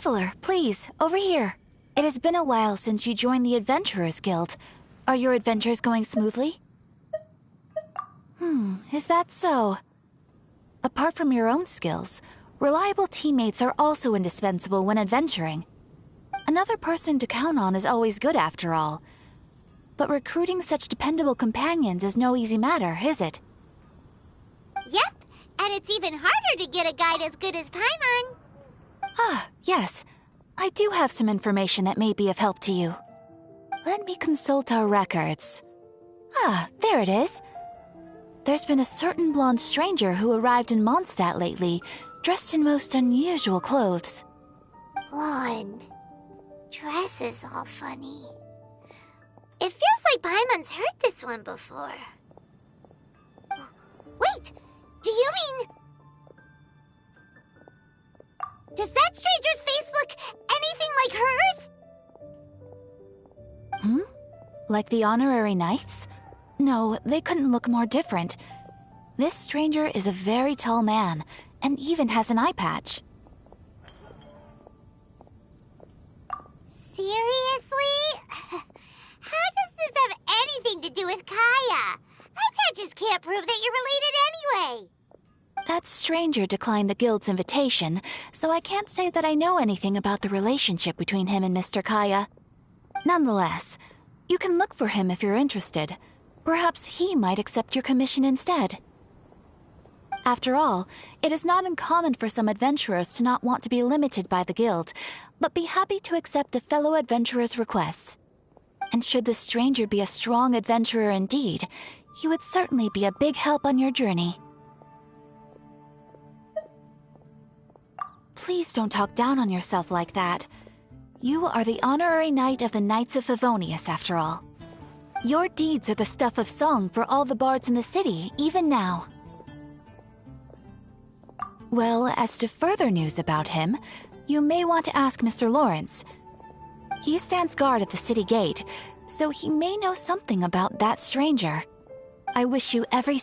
Traveler, please, over here. It has been a while since you joined the Adventurers Guild. Are your adventures going smoothly? Is that so? Apart from your own skills, reliable teammates are also indispensable when adventuring. Another person to count on is always good after all. But recruiting such dependable companions is no easy matter, is it? Yep, and it's even harder to get a guide as good as Paimon. Ah, yes. I do have some information that may be of help to you. Let me consult our records. Ah, there it is. There's been a certain blonde stranger who arrived in Mondstadt lately, dressed in most unusual clothes. Blonde. Dress is all funny. It feels like Paimon's heard this one before. Wait! Do you mean... Does that stranger's face look anything like hers? Like the honorary knights? No, they couldn't look more different. This stranger is a very tall man, and even has an eye patch. Seriously? How does this have anything to do with Kaya? Eye patches can't prove that you're related anyway. That stranger declined the guild's invitation, so I can't say that I know anything about the relationship between him and Mr. Kaya. Nonetheless, you can look for him if you're interested. Perhaps he might accept your commission instead. After all, it is not uncommon for some adventurers to not want to be limited by the guild, but be happy to accept a fellow adventurer's requests. And should the stranger be a strong adventurer indeed, he would certainly be a big help on your journey. Please don't talk down on yourself like that. You are the honorary knight of the Knights of Favonius, after all. Your deeds are the stuff of song for all the bards in the city, even now. Well, as to further news about him, you may want to ask Mr. Lawrence. He stands guard at the city gate, so he may know something about that stranger. I wish you every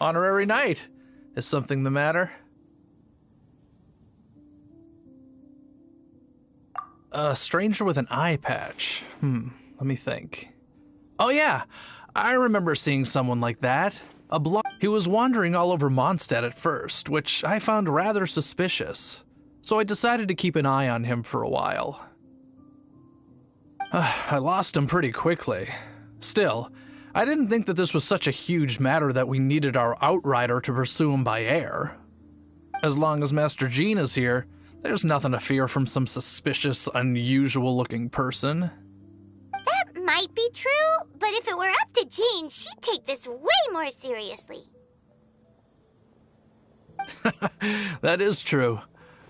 Honorary knight. Is something the matter? A stranger with an eye patch. Let me think. Oh yeah, I remember seeing someone like that. He was wandering all over Mondstadt at first, which I found rather suspicious. So I decided to keep an eye on him for a while. I lost him pretty quickly. Still, I didn't think that this was such a huge matter that we needed our outrider to pursue him by air. As long as Master Jean is here, there's nothing to fear from some suspicious, unusual-looking person. That might be true, but if it were up to Jean, she'd take this way more seriously. That is true.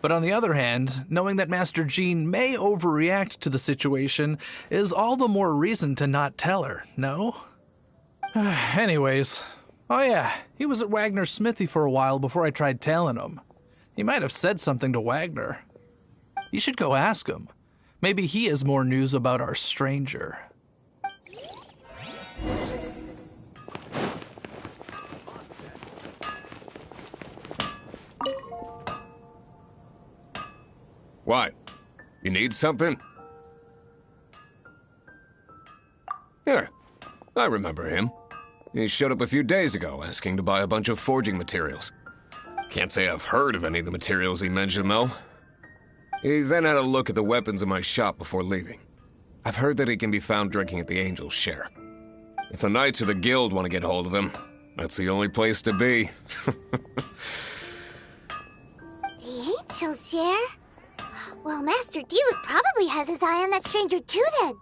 But on the other hand, knowing that Master Jean may overreact to the situation is all the more reason to not tell her, no? Anyways, oh yeah, he was at Wagner's smithy for a while before I tried tailing him. He might have said something to Wagner. You should go ask him. Maybe he has more news about our stranger. What? You need something? Here, I remember him. He showed up a few days ago asking to buy a bunch of forging materials. Can't say I've heard of any of the materials he mentioned, though. He then had a look at the weapons in my shop before leaving. I've heard that he can be found drinking at the Angel's Share. If the Knights of the Guild want to get hold of him, that's the only place to be. The Angel's Share? Well, Master Diluc probably has his eye on that stranger too, then.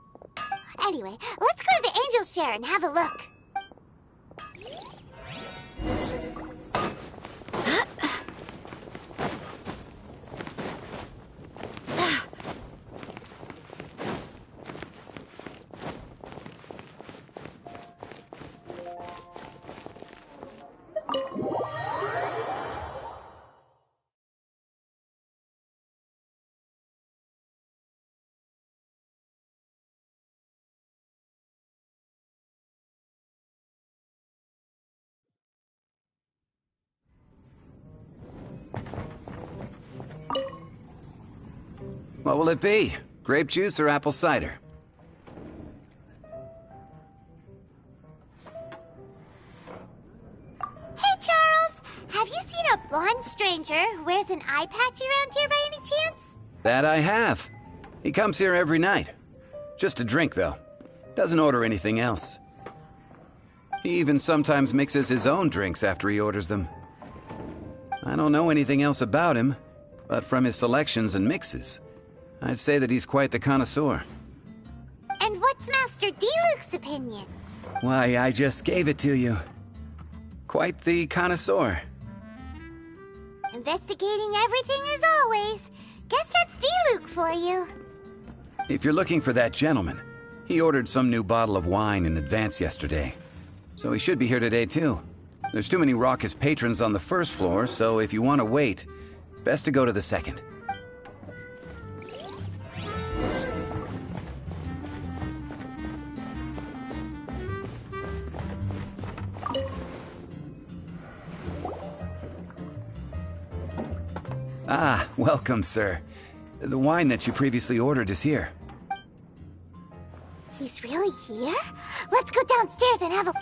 Anyway, let's go to the Angel's Share and have a look. What will it be? Grape juice or apple cider? Hey, Charles! Have you seen a blonde stranger who wears an eye patch around here by any chance? That I have. He comes here every night. Just to drink, though. Doesn't order anything else. He even sometimes mixes his own drinks after he orders them. I don't know anything else about him, but from his selections and mixes, I'd say that he's quite the connoisseur. And what's Master D-Luke's opinion? Why, I just gave it to you. Quite the connoisseur. Investigating everything as always. Guess that's D-Luke for you. If you're looking for that gentleman, he ordered some new bottle of wine in advance yesterday. So he should be here today too. There's too many raucous patrons on the first floor, so if you want to wait, best to go to the second. Ah, welcome, sir. The wine that you previously ordered is here. He's really here? Let's go downstairs and have a...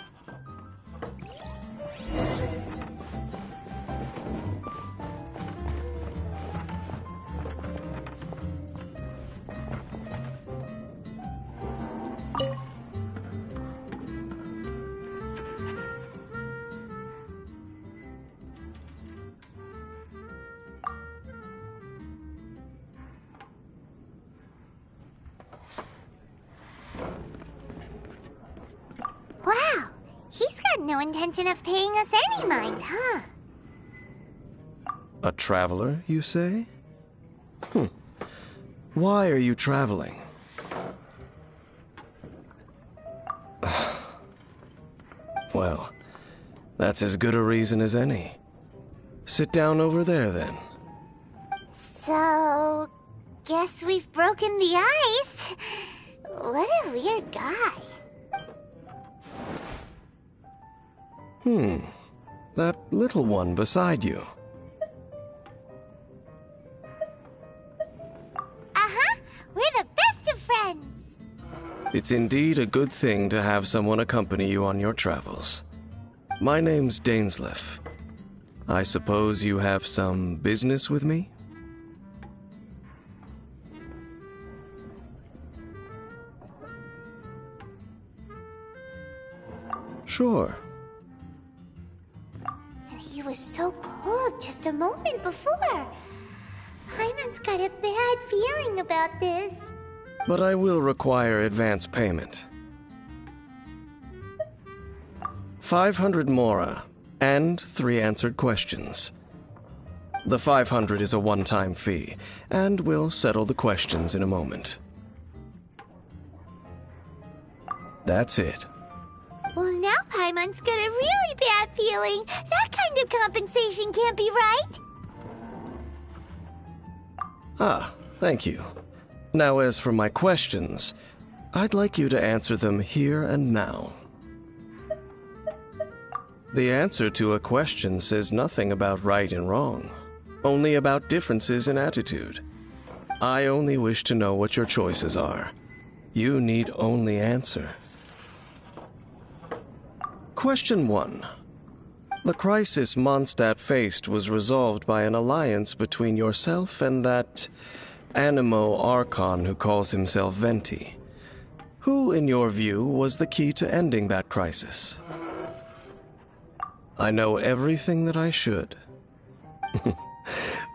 Wow, he's got no intention of paying us any mind, huh? A traveler, you say? Why are you traveling? Well, that's as good a reason as any. Sit down over there, then. So, guess we've broken the ice. What a weird guy. That little one beside you. Uh-huh, we're the best of friends. It's indeed a good thing to have someone accompany you on your travels. My name's Dainsleif. I suppose you have some business with me? Sure. And he was so cold just a moment before. Hyman's got a bad feeling about this. But I will require advance payment. 500 mora, and 3 answered questions. The 500 is a one-time fee, and we'll settle the questions in a moment. That's it. Well, now Paimon's got a really bad feeling. That kind of compensation can't be right. Ah, thank you. Now, as for my questions, I'd like you to answer them here and now. The answer to a question says nothing about right and wrong, only about differences in attitude. I only wish to know what your choices are. You need only answer. Question 1. The crisis Mondstadt faced was resolved by an alliance between yourself and that Animo Archon who calls himself Venti. Who, in your view, was the key to ending that crisis? I know everything that I should.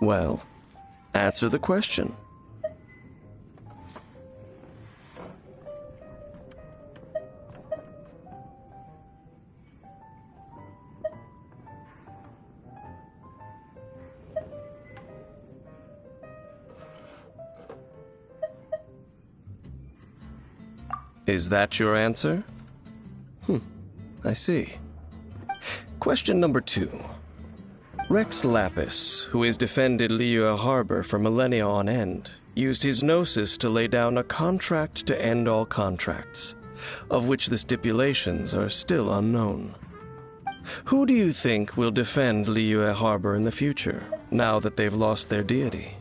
Well, answer the question. Is that your answer? I see. Question number 2. Rex Lapis, who has defended Liyue Harbor for millennia on end, used his gnosis to lay down a contract to end all contracts, of which the stipulations are still unknown. Who do you think will defend Liyue Harbor in the future, now that they've lost their deity?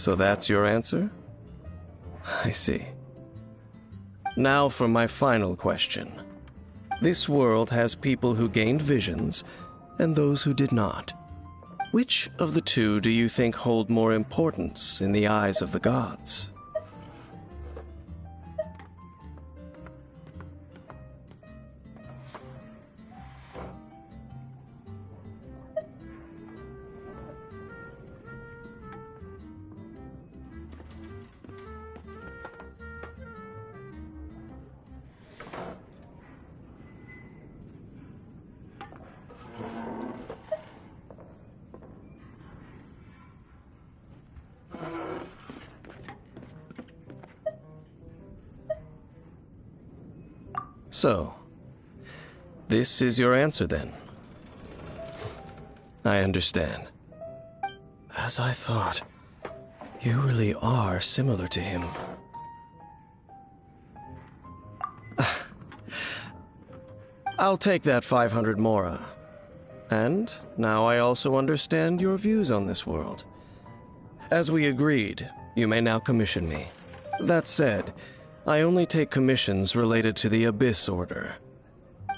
So that's your answer? I see. Now for my final question. This world has people who gained visions, and those who did not. Which of the two do you think hold more importance in the eyes of the gods? So, this is your answer then? I understand. As I thought, you really are similar to him. I'll take that 500 mora. And now I also understand your views on this world. As we agreed, you may now commission me. That said, I only take commissions related to the Abyss Order.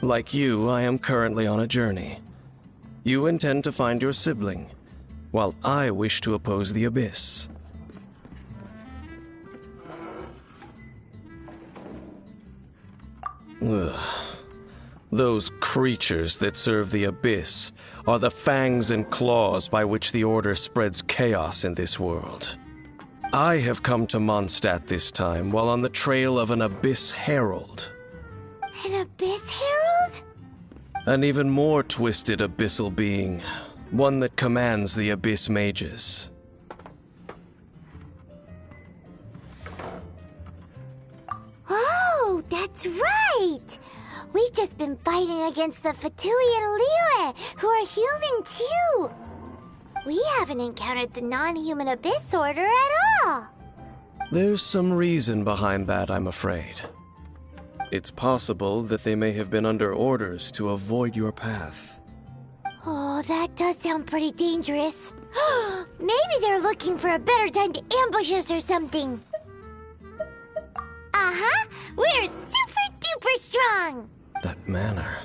Like you, I am currently on a journey. You intend to find your sibling, while I wish to oppose the Abyss. Ugh. Those creatures that serve the Abyss are the fangs and claws by which the Order spreads chaos in this world. I have come to Mondstadt this time while on the trail of an Abyss Herald. An Abyss Herald? An even more twisted abyssal being, one that commands the Abyss Mages. Oh, that's right! We've just been fighting against the Fatui and Liyue, who are human too! We haven't encountered the non-human Abyss Order at all! There's some reason behind that, I'm afraid. It's possible that they may have been under orders to avoid your path. Oh, that does sound pretty dangerous. Maybe they're looking for a better time to ambush us or something. Uh-huh! We're super-duper strong! That manner,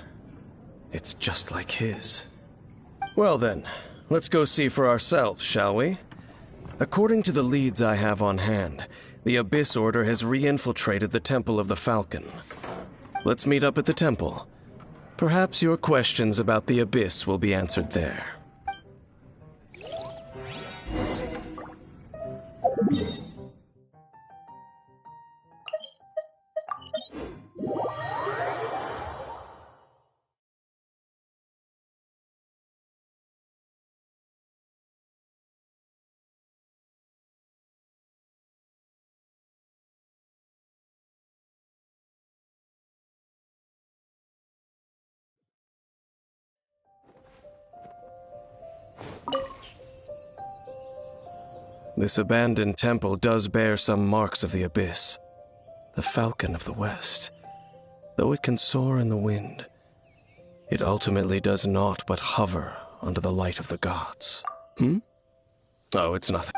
it's just like his. Well then, let's go see for ourselves, shall we? According to the leads I have on hand, the Abyss Order has re-infiltrated the Temple of the Falcon. Let's meet up at the temple. Perhaps your questions about the Abyss will be answered there. This abandoned temple does bear some marks of the Abyss. The Falcon of the West. Though it can soar in the wind, it ultimately does naught but hover under the light of the gods. Oh, it's nothing.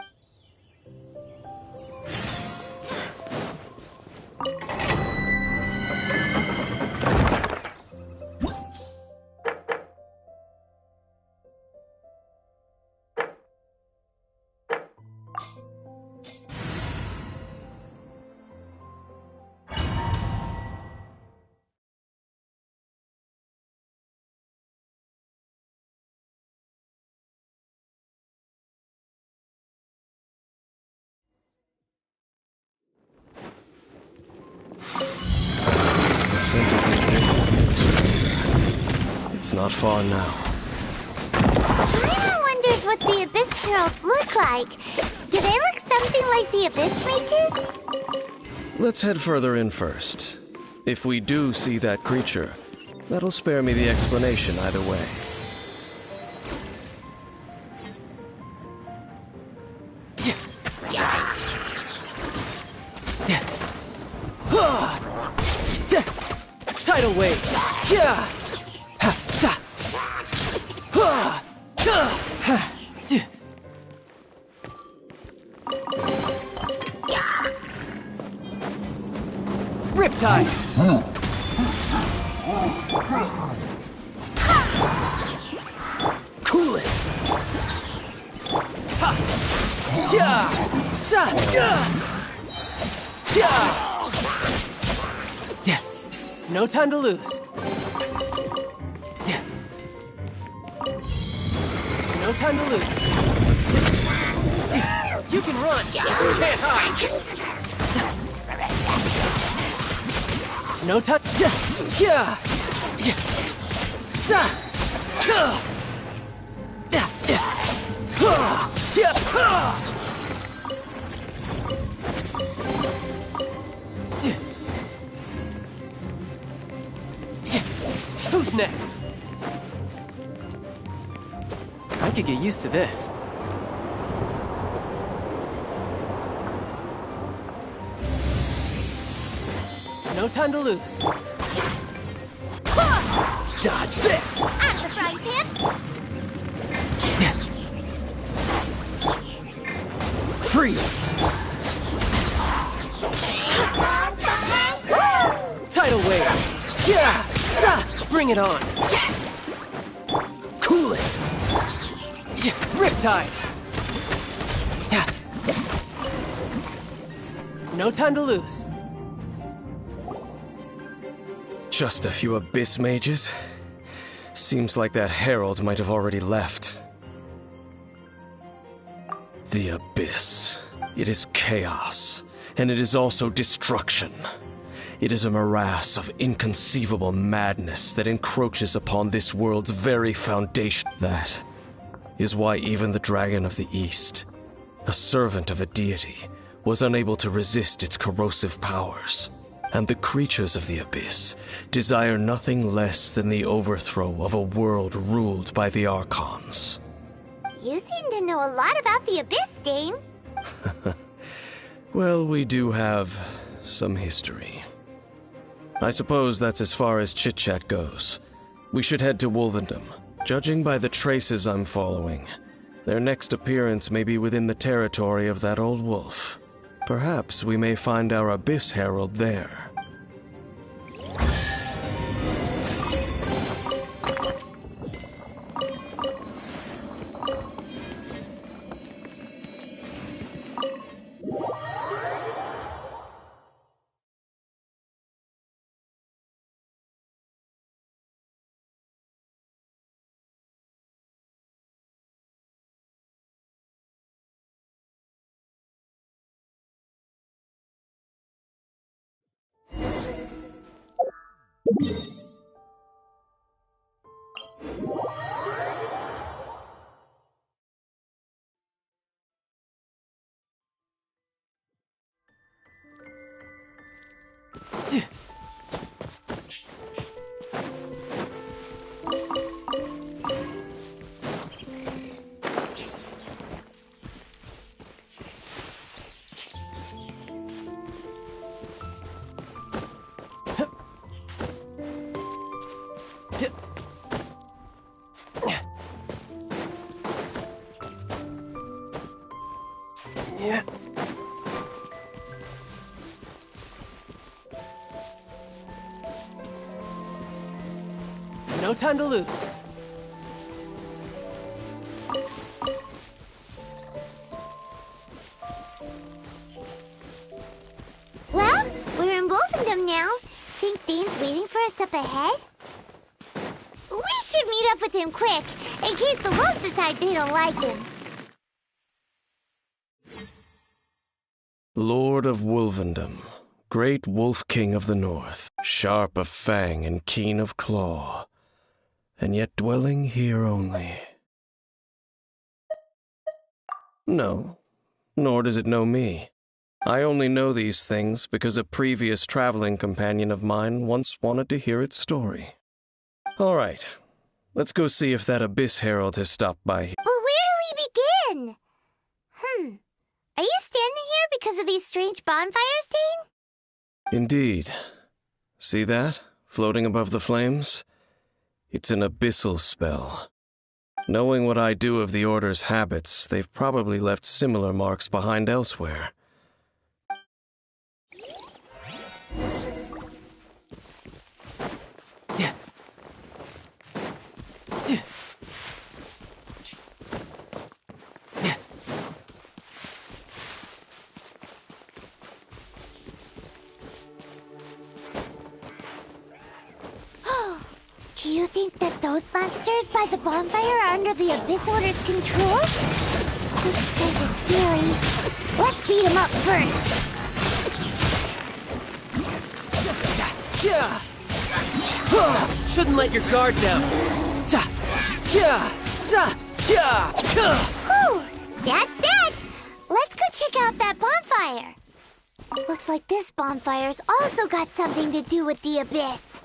It's not far now. Paimon wonders what the Abyss Heralds look like. Do they look something like the Abyss Mages? Let's head further in first. If we do see that creature, that'll spare me the explanation either way. Tidal wave. Riptide! Cool it! Ha! Yeah! Ta! Yeah! Yeah! No time to lose. Yeah. No time to lose. You can run. You can't hide. No time. Yeah. Who's next? I could get used to this. No time to lose. Dodge this! I'm the frying pan. Freeze! Tidal wave! Yeah! Bring it on! Cool it! Riptides! No time to lose. Just a few Abyss mages? Seems like that herald might have already left. The Abyss. It is chaos, and it is also destruction. It is a morass of inconceivable madness that encroaches upon this world's very foundation. That is why even the Dragon of the East, a servant of a deity, was unable to resist its corrosive powers. And the creatures of the Abyss desire nothing less than the overthrow of a world ruled by the Archons. You seem to know a lot about the Abyss, Dane. Well, we do have some history. I suppose that's as far as chit-chat goes. We should head to Wolvendom. Judging by the traces I'm following, their next appearance may be within the territory of that old wolf. Perhaps we may find our Abyss Herald there. Yeah. No time to lose. Well, we're in Wolfendom now. Think Dane's waiting for us up ahead? We should meet up with him quick, in case the wolves decide they don't like him. Lord of Wolvendom, great Wolf King of the North, sharp of fang and keen of claw, and yet dwelling here only. No, nor does it know me. I only know these things because a previous traveling companion of mine once wanted to hear its story. All right, let's go see if that Abyss Herald has stopped by here. But where do we begin? Are you standing here because of these strange bonfires, Dane? Indeed. See that, floating above the flames? It's an abyssal spell. Knowing what I do of the Order's habits, they've probably left similar marks behind elsewhere. Do you think that those monsters by the bonfire are under the Abyss Order's control? Looks kinda scary. Let's beat them up first. Shouldn't let your guard down. Whew! That's that! Let's go check out that bonfire. Looks like this bonfire's also got something to do with the Abyss.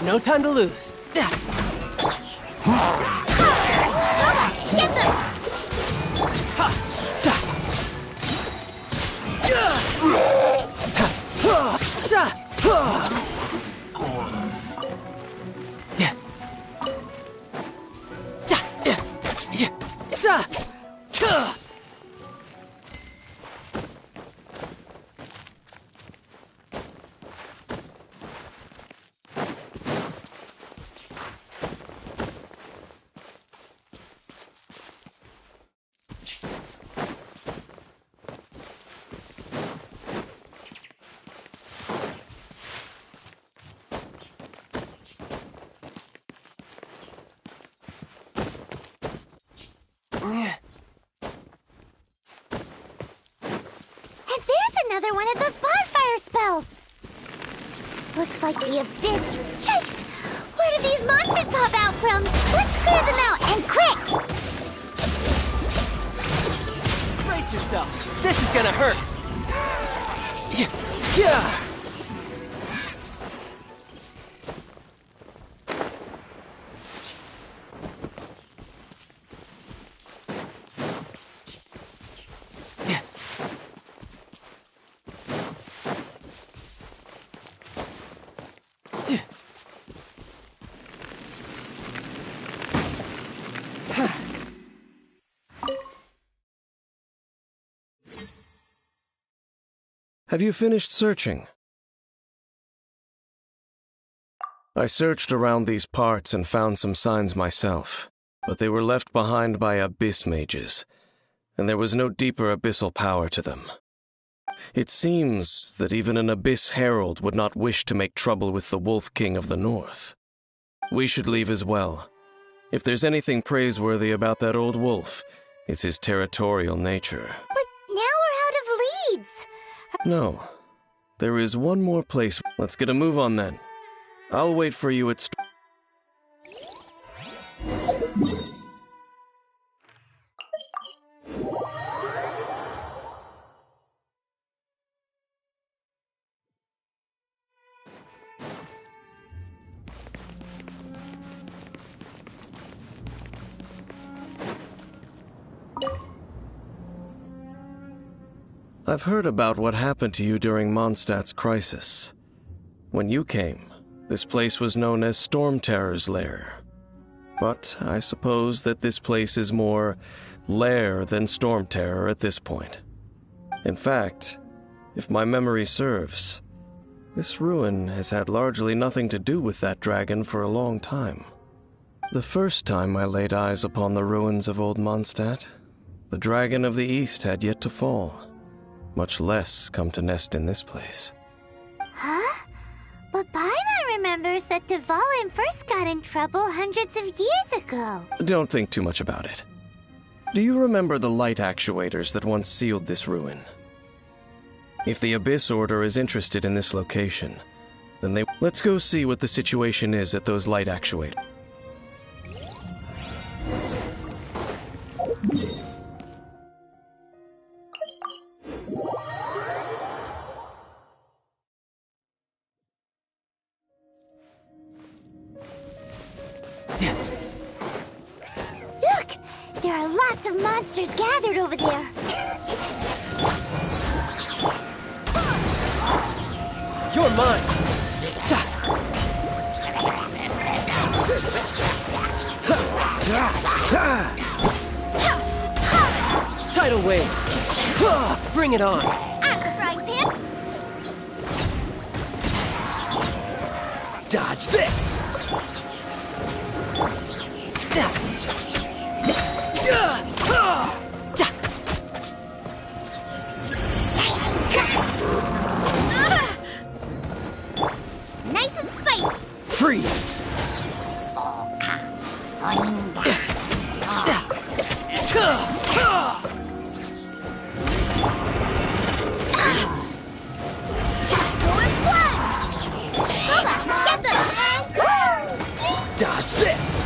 No time to lose. Get them! Another one of those bonfire spells! Looks like the Abyss... Yikes! Where do these monsters pop out from? Let's clear them out, and quick! Brace yourself! This is gonna hurt! Have you finished searching? I searched around these parts and found some signs myself, but they were left behind by abyss mages, and there was no deeper abyssal power to them. It seems that even an abyss herald would not wish to make trouble with the Wolf King of the North. We should leave as well. If there's anything praiseworthy about that old wolf, it's his territorial nature. But now we're out of leads! No. There is one more place. Let's get a move on then. I'll wait for you at... I've heard about what happened to you during Mondstadt's crisis. When you came, this place was known as Storm Terror's Lair. But I suppose that this place is more lair than Storm Terror at this point. In fact, if my memory serves, this ruin has had largely nothing to do with that dragon for a long time. The first time I laid eyes upon the ruins of Old Mondstadt, the Dragon of the East had yet to fall, much less come to nest in this place. Huh? But Paimon remembers that Dvalin first got in trouble hundreds of years ago. Don't think too much about it. Do you remember the light actuators that once sealed this ruin? If the Abyss Order is interested in this location, then they... Let's go see what the situation is at those light actuators. Look! There are lots of monsters gathered over there. You're mine! Tidal wave! Bring it on! Frying pan? Dodge this! Dodge this!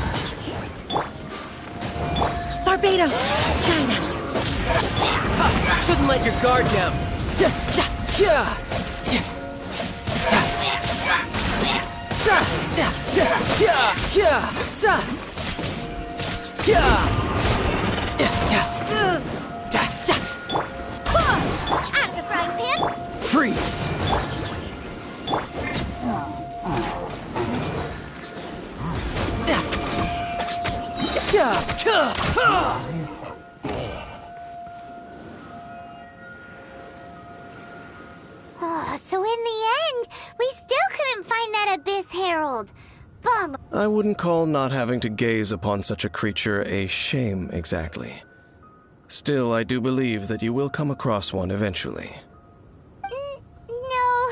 Barbados! Guide us! Shouldn't let your guard down! Out of the frying pan! Freeze! Oh, so in the end, we still couldn't find that Abyss Herald. Bum. I wouldn't call not having to gaze upon such a creature a shame exactly. Still, I do believe that you will come across one eventually. No,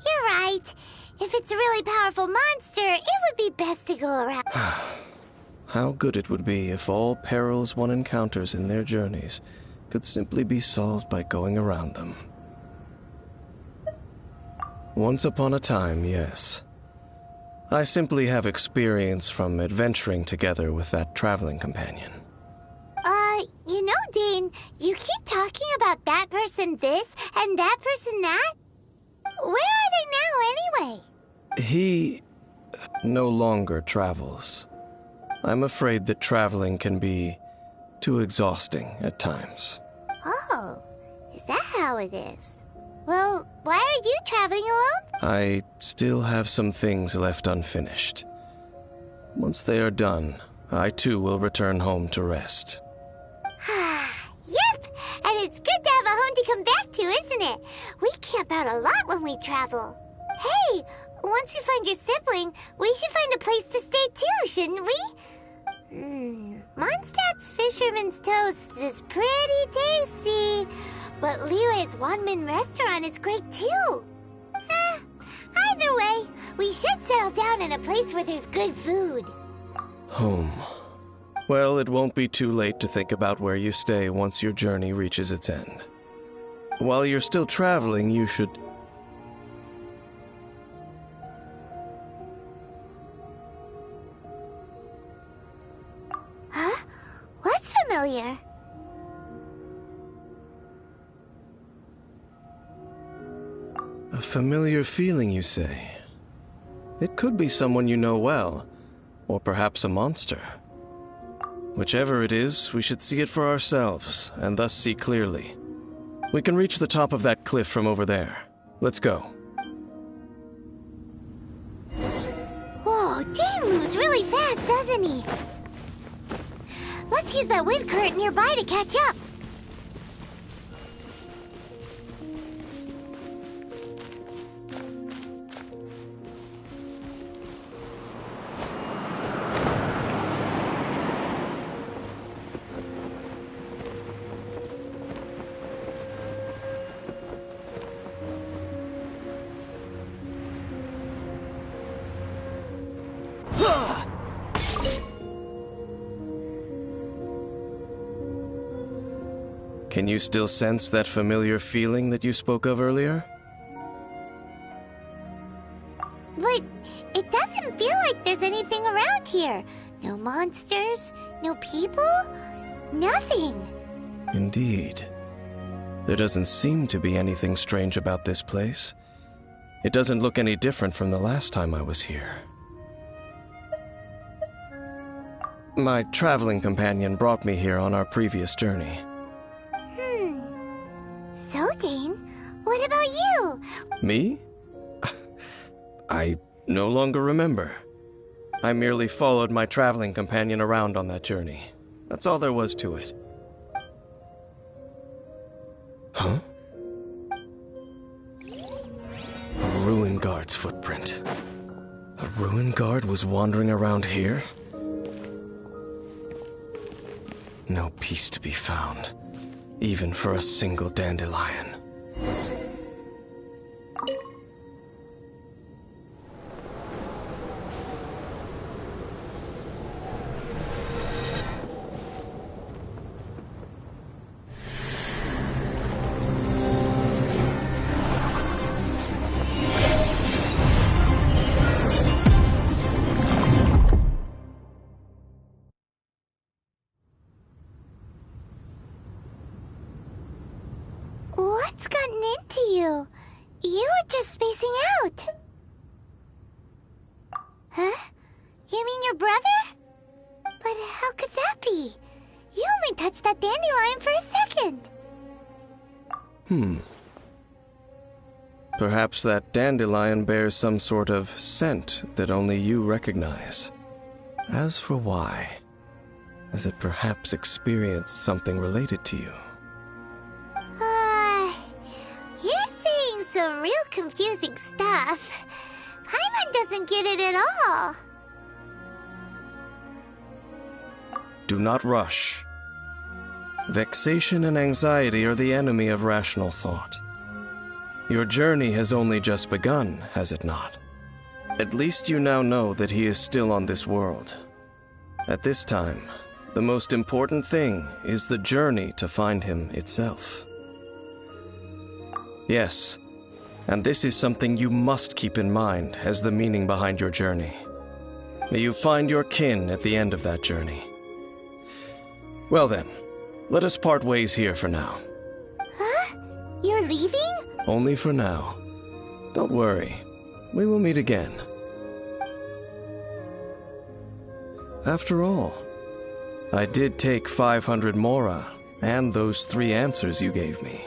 you're right. If it's a really powerful monster, it would be best to go around. How good it would be if all perils one encounters in their journeys could simply be solved by going around them. Once upon a time, yes. I simply have experience from adventuring together with that traveling companion. You know, Dane, you keep talking about that person this and that person that. Where are they now, anyway? He no longer travels. I'm afraid that traveling can be too exhausting at times. Oh, is that how it is? Well, why are you traveling alone? I still have some things left unfinished. Once they are done, I too will return home to rest. Yep, and it's good to have a home to come back to, isn't it? We camp out a lot when we travel. Hey, once you find your sibling, we should find a place to stay too, shouldn't we? Mondstadt's Fisherman's Toast is pretty tasty, but Liyue's Wanmin restaurant is great too. Either way, we should settle down in a place where there's good food. Home. Well, it won't be too late to think about where you stay once your journey reaches its end. While you're still traveling, you should... Huh? What's familiar? A familiar feeling, you say? It could be someone you know well, or perhaps a monster. Whichever it is, we should see it for ourselves, and thus see clearly. We can reach the top of that cliff from over there. Let's go. Whoa, Dane moves really fast, doesn't he? Let's use that wind current nearby to catch up. Can you still sense that familiar feeling that you spoke of earlier? But it doesn't feel like there's anything around here. No monsters, no people, nothing. Indeed. There doesn't seem to be anything strange about this place. It doesn't look any different from the last time I was here. My traveling companion brought me here on our previous journey. So, Dane, what about you? Me? I no longer remember. I merely followed my traveling companion around on that journey. That's all there was to it. Huh? A ruin guard's footprint. A ruin guard was wandering around here? No peace to be found, even for a single dandelion. What's gotten into you? You were just spacing out. Huh? You mean your brother? But how could that be? You only touched that dandelion for a second. Perhaps that dandelion bears some sort of scent that only you recognize. As for why, has it perhaps experienced something related to you? You're saying some real confusing stuff. Paimon doesn't get it at all. Do not rush. Vexation and anxiety are the enemy of rational thought. Your journey has only just begun, has it not? At least you now know that he is still on this world. At this time, the most important thing is the journey to find him itself. Yes, and this is something you must keep in mind as the meaning behind your journey. May you find your kin at the end of that journey. Well then, let us part ways here for now. Huh? You're leaving? Only for now. Don't worry, we will meet again. After all, I did take 500 mora and those 3 answers you gave me.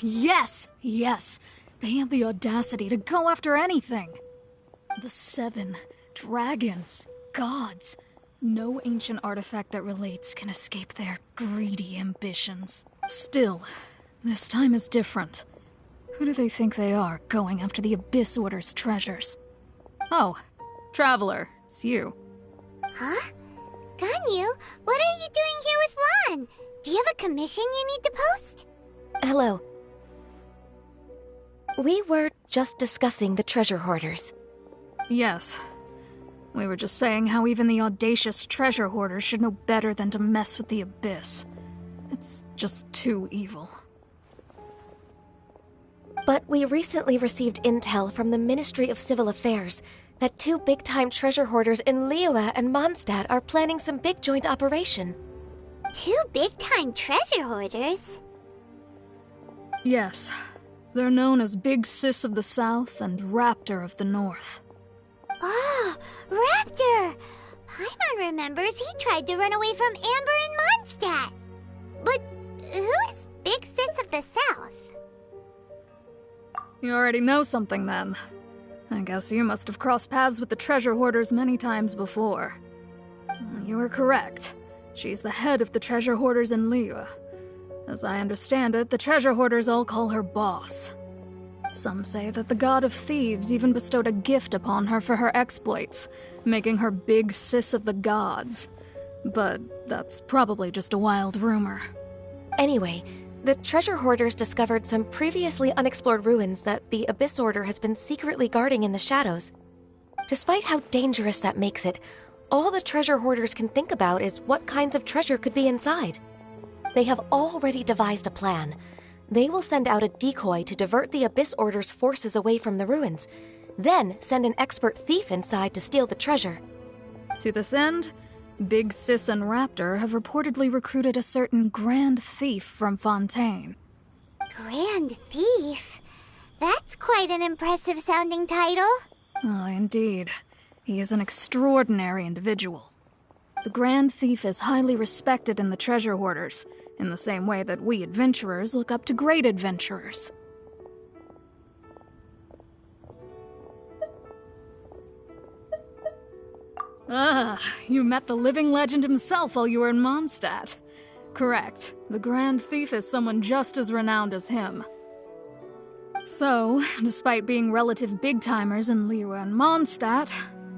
Yes! Yes! They have the audacity to go after anything! The 7 dragons, gods. No ancient artifact that relates can escape their greedy ambitions. Still, this time is different. Who do they think they are, going after the Abyss Order's treasures? Oh, Traveler, it's you. Huh? Ganyu, what are you doing here with Lan? Do you have a commission you need to post? Hello. We were just discussing the treasure hoarders. Yes. We were just saying how even the audacious treasure hoarders should know better than to mess with the Abyss. It's just too evil. But we recently received intel from the Ministry of Civil Affairs that 2 big-time treasure hoarders in Liyue and Mondstadt are planning some big joint operation. 2 big-time treasure hoarders? Yes. They're known as Big Sis of the South and Raptor of the North. Oh, Raptor! Paimon remembers he tried to run away from Amber in Mondstadt. But who is Big Sis of the South? You already know something then. I guess you must have crossed paths with the treasure hoarders many times before. You are correct. She's the head of the treasure hoarders in Liyue. As I understand it, the treasure hoarders all call her boss. Some say that the god of thieves even bestowed a gift upon her for her exploits, making her big sis of the gods. But that's probably just a wild rumor. Anyway, the treasure hoarders discovered some previously unexplored ruins that the Abyss Order has been secretly guarding in the shadows. Despite how dangerous that makes it, all the treasure hoarders can think about is what kinds of treasure could be inside. They have already devised a plan. They will send out a decoy to divert the Abyss Order's forces away from the ruins, then send an expert thief inside to steal the treasure. To this end, Big Sis and Raptor have reportedly recruited a certain Grand Thief from Fontaine. Grand Thief? That's quite an impressive sounding title. Oh, indeed. He is an extraordinary individual. The Grand Thief is highly respected in the treasure hoarders, in the same way that we adventurers look up to great adventurers. Ah, you met the living legend himself while you were in Mondstadt. Correct. The Grand Thief is someone just as renowned as him. So, despite being relative big-timers in Liyue and Mondstadt,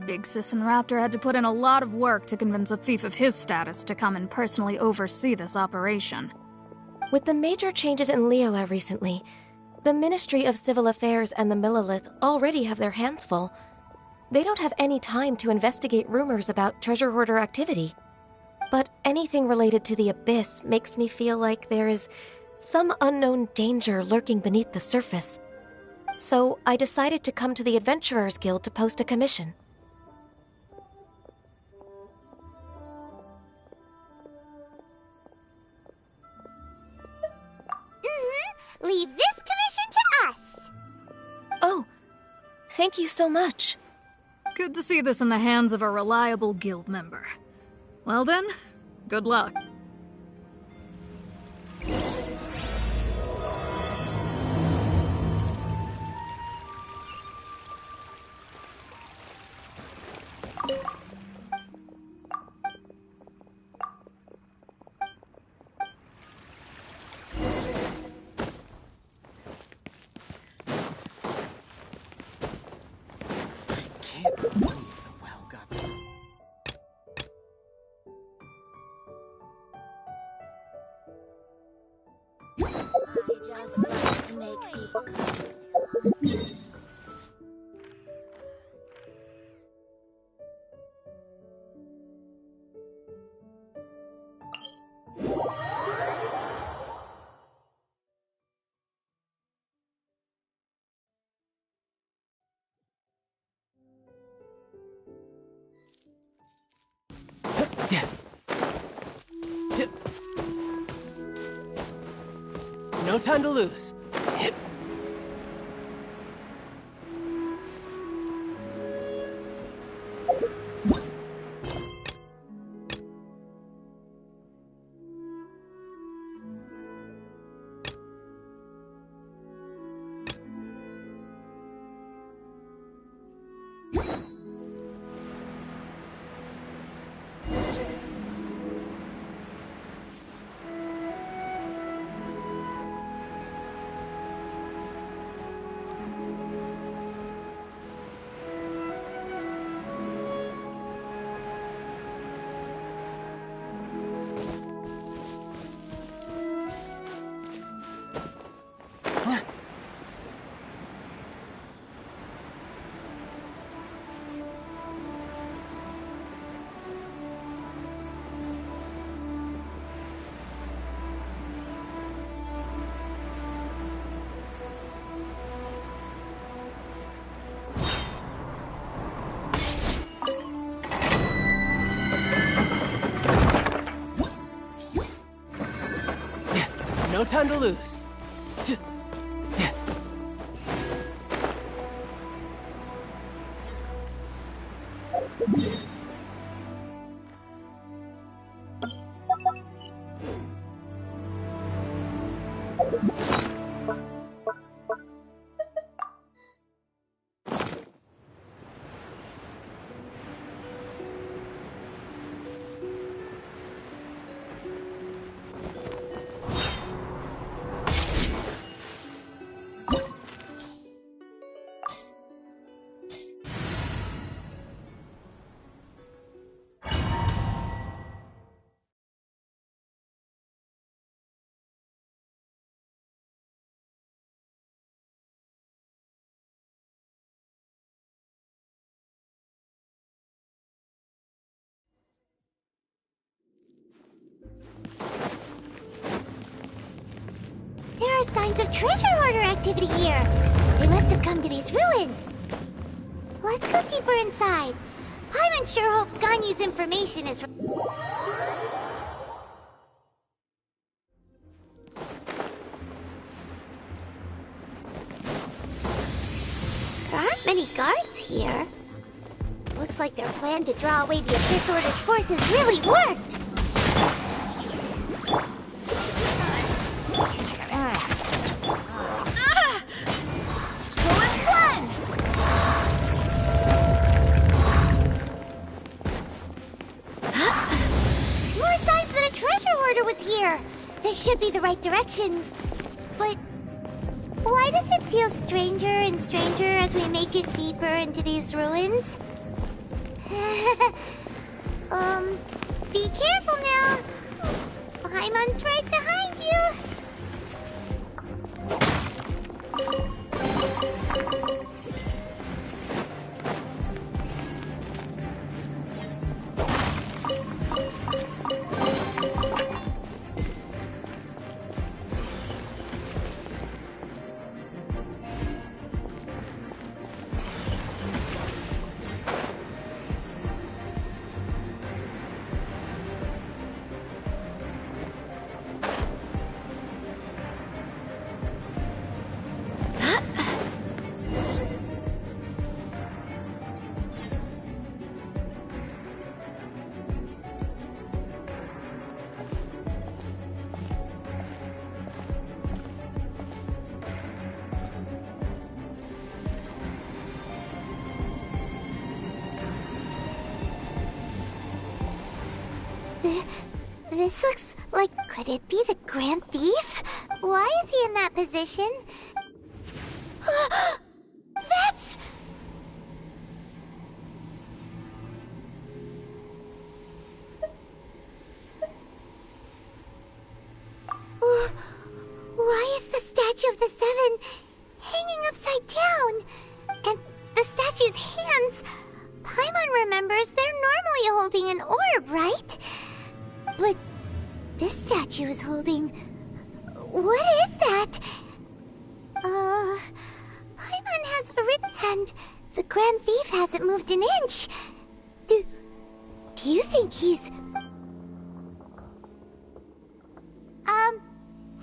Big Sis and Raptor had to put in a lot of work to convince a thief of his status to come and personally oversee this operation. With the major changes in Liyue recently, the Ministry of Civil Affairs and the Millelith already have their hands full. They don't have any time to investigate rumors about treasure hoarder activity. But anything related to the Abyss makes me feel like there is some unknown danger lurking beneath the surface. So I decided to come to the Adventurers Guild to post a commission. Leave this commission to us. Oh, thank you so much. Good to see this in the hands of a reliable guild member. Well then, good luck. No time to lose. No time to lose. signs of treasure hoarder activity here. They must have come to these ruins. Let's go deeper inside. Paimon sure hopes Ganyu's information is... There aren't many guards here. Looks like their plan to draw away the Abyss Order's forces really worked. More signs that a treasure hoarder was here. This should be the right direction. But why does it feel stranger and stranger as we make it deeper into these ruins? Be careful now. Paimon's right behind you. This looks like... Could it be the Grand Thief? Why is he in that position? That's... Why is the statue of the Seven hanging upside down? And the statue's hands... Paimon remembers they're normally holding an orb, right? But this statue is holding... What is that? Paimon has a rip and the Grand Thief hasn't moved an inch. Do you think he's...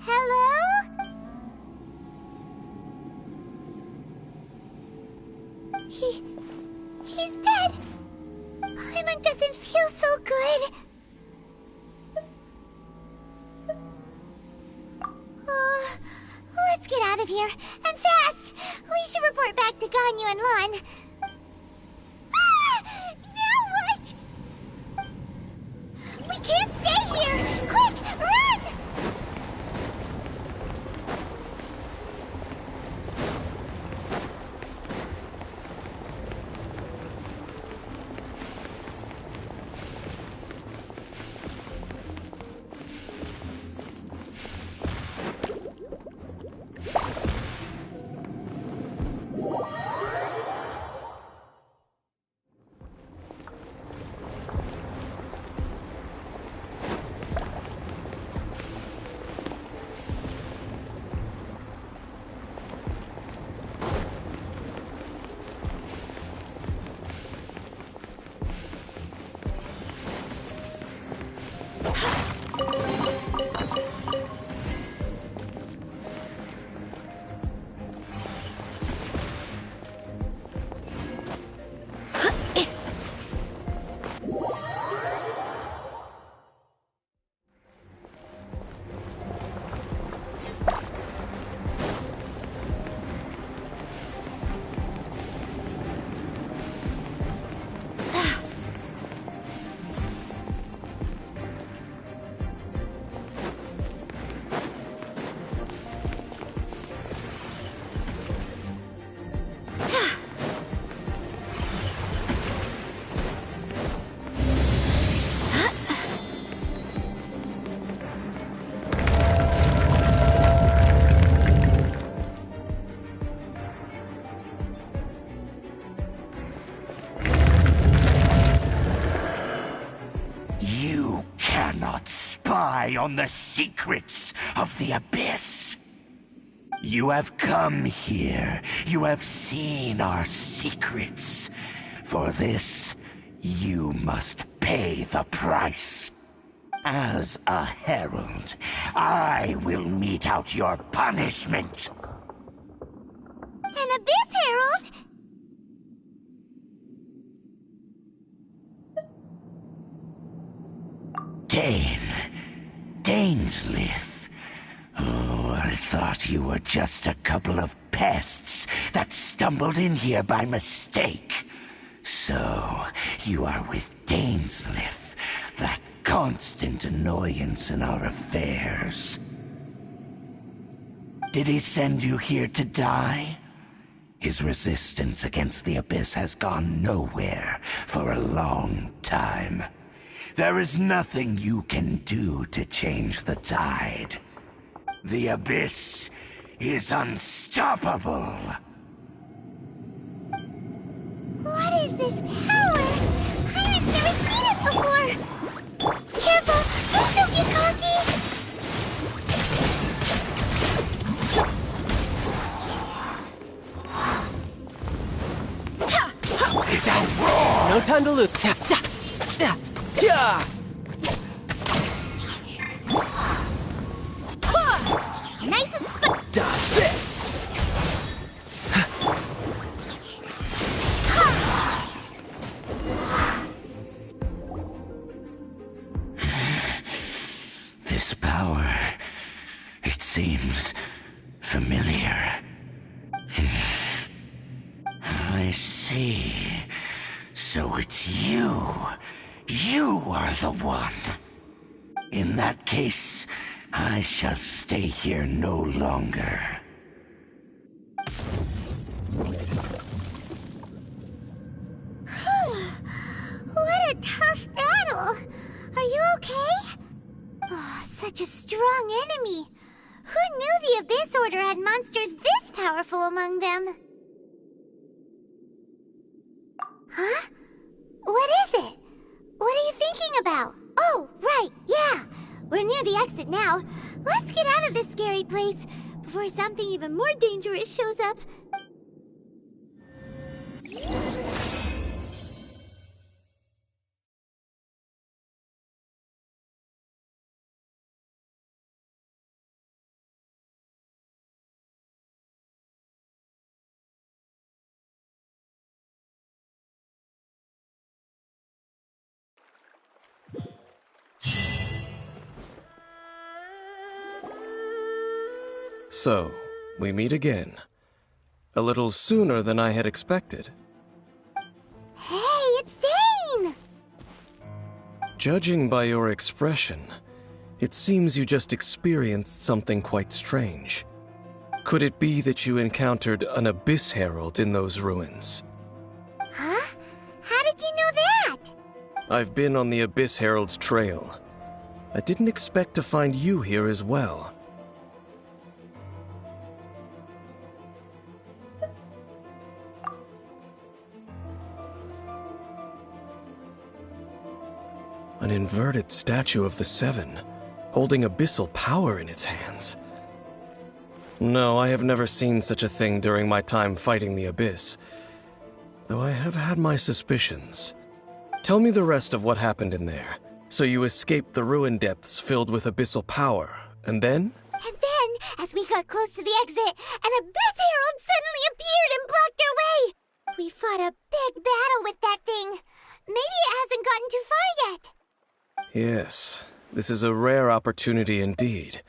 Hello? He's dead. Paimon doesn't feel so good. Let's get out of here, and fast! We should report back to Ganyu and Lon. Now what? We can't stay here! Quick, run! On the secrets of the Abyss. You have come here. You have seen our secrets. For this, you must pay the price. As a herald, I will mete out your punishment. An Abyss Herald? Dainsleif. Oh, I thought you were just a couple of pests that stumbled in here by mistake. So, you are with Dainsleif, that constant annoyance in our affairs. Did he send you here to die? His resistance against the Abyss has gone nowhere for a long time. There is nothing you can do to change the tide. The Abyss is unstoppable. What is this power? I've never seen it before! Careful! Don't get cocky! It's a roar! No time to lose. Nice and Dodge this. This power, it seems familiar. I see. So it's you. You are the one. In that case, I shall stay here no longer. What a tough battle! Are you okay? Oh, such a strong enemy. Who knew the Abyss Order had monsters this powerful among them? Huh? What is it? What are you thinking about? Oh, right, yeah. We're near the exit now. Let's get out of this scary place before something even more dangerous shows up. So, we meet again. A little sooner than I had expected. Hey, it's Dane! Judging by your expression, it seems you just experienced something quite strange. Could it be that you encountered an Abyss Herald in those ruins? Huh? How did you know that? I've been on the Abyss Herald's trail. I didn't expect to find you here as well. An inverted statue of the Seven, holding abyssal power in its hands. No, I have never seen such a thing during my time fighting the Abyss, though I have had my suspicions. Tell me the rest of what happened in there. So you escaped the ruin depths filled with abyssal power, and then? And then, as we got close to the exit, an Abyss Herald suddenly appeared and blocked our way! We fought a big battle with that thing. Maybe it hasn't gotten too far yet. Yes, this is a rare opportunity indeed.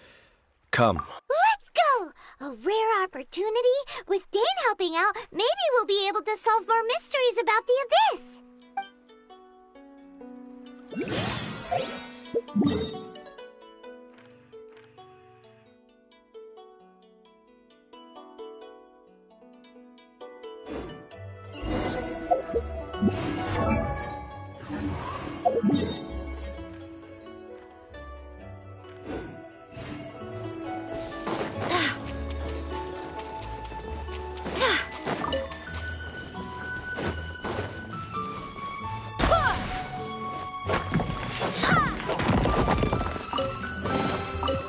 Come. Let's go! A rare opportunity? With Dane helping out, maybe we'll be able to solve more mysteries about the Abyss!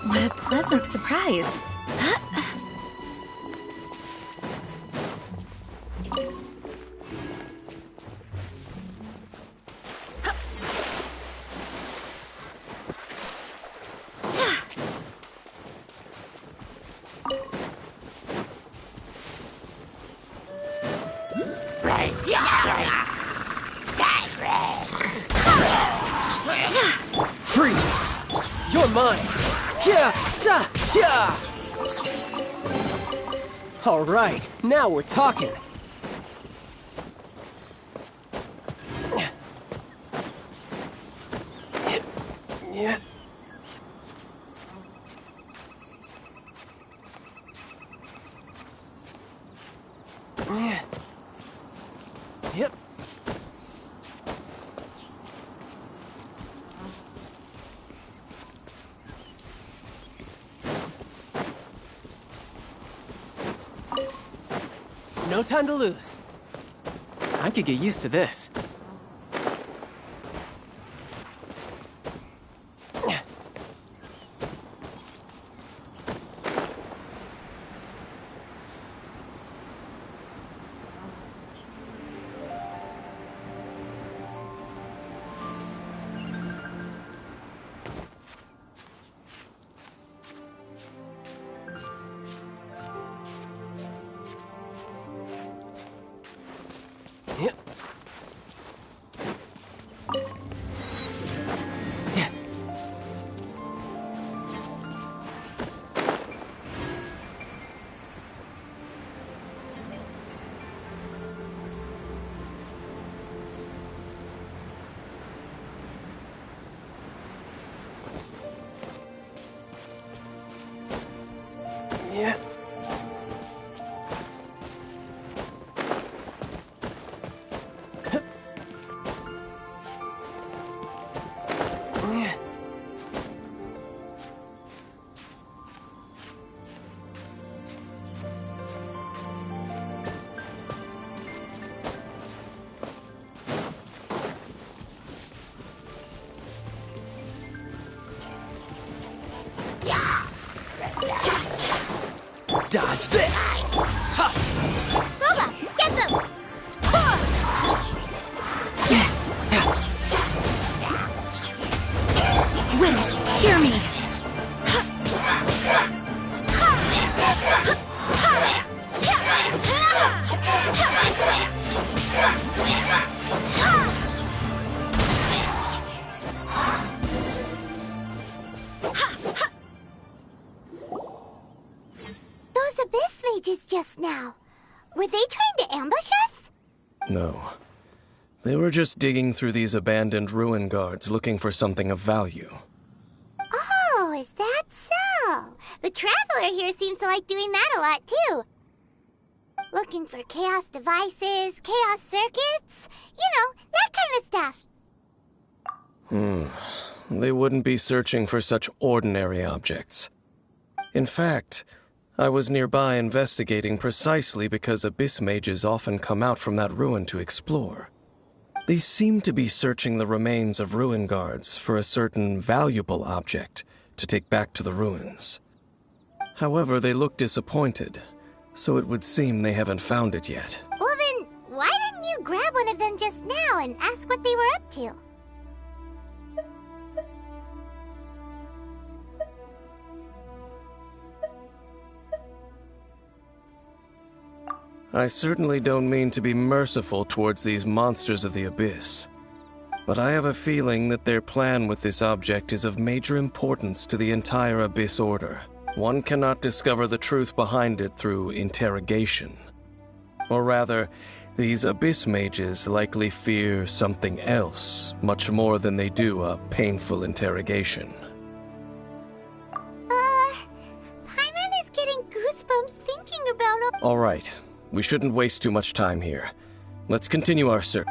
What a pleasant surprise. mine. Yeah, yeah. All right, now we're talking. Yeah. Yep. No time to lose. I could get used to this. Yep. Yeah. Yeah. Dodge this! Ha! Boba, get them! Wind, hear me! Those abyss mages just now. Were they trying to ambush us? No. They were just digging through these abandoned ruin guards looking for something of value. Oh, is that so? The Traveler here seems to like doing that a lot, too. Looking for chaos devices, chaos circuits, you know, that kind of stuff. They wouldn't be searching for such ordinary objects. In fact, I was nearby investigating precisely because abyss mages often come out from that ruin to explore. They seem to be searching the remains of ruin guards for a certain valuable object to take back to the ruins. However, they look disappointed, so it would seem they haven't found it yet. Well then, why didn't you grab one of them just now and ask what they were up to? I certainly don't mean to be merciful towards these monsters of the abyss, but I have a feeling that their plan with this object is of major importance to the entire Abyss Order. One cannot discover the truth behind it through interrogation. Or rather, these abyss mages likely fear something else much more than they do a painful interrogation. Paimon is getting goosebumps thinking about all— All right, we shouldn't waste too much time here. Let's continue our search.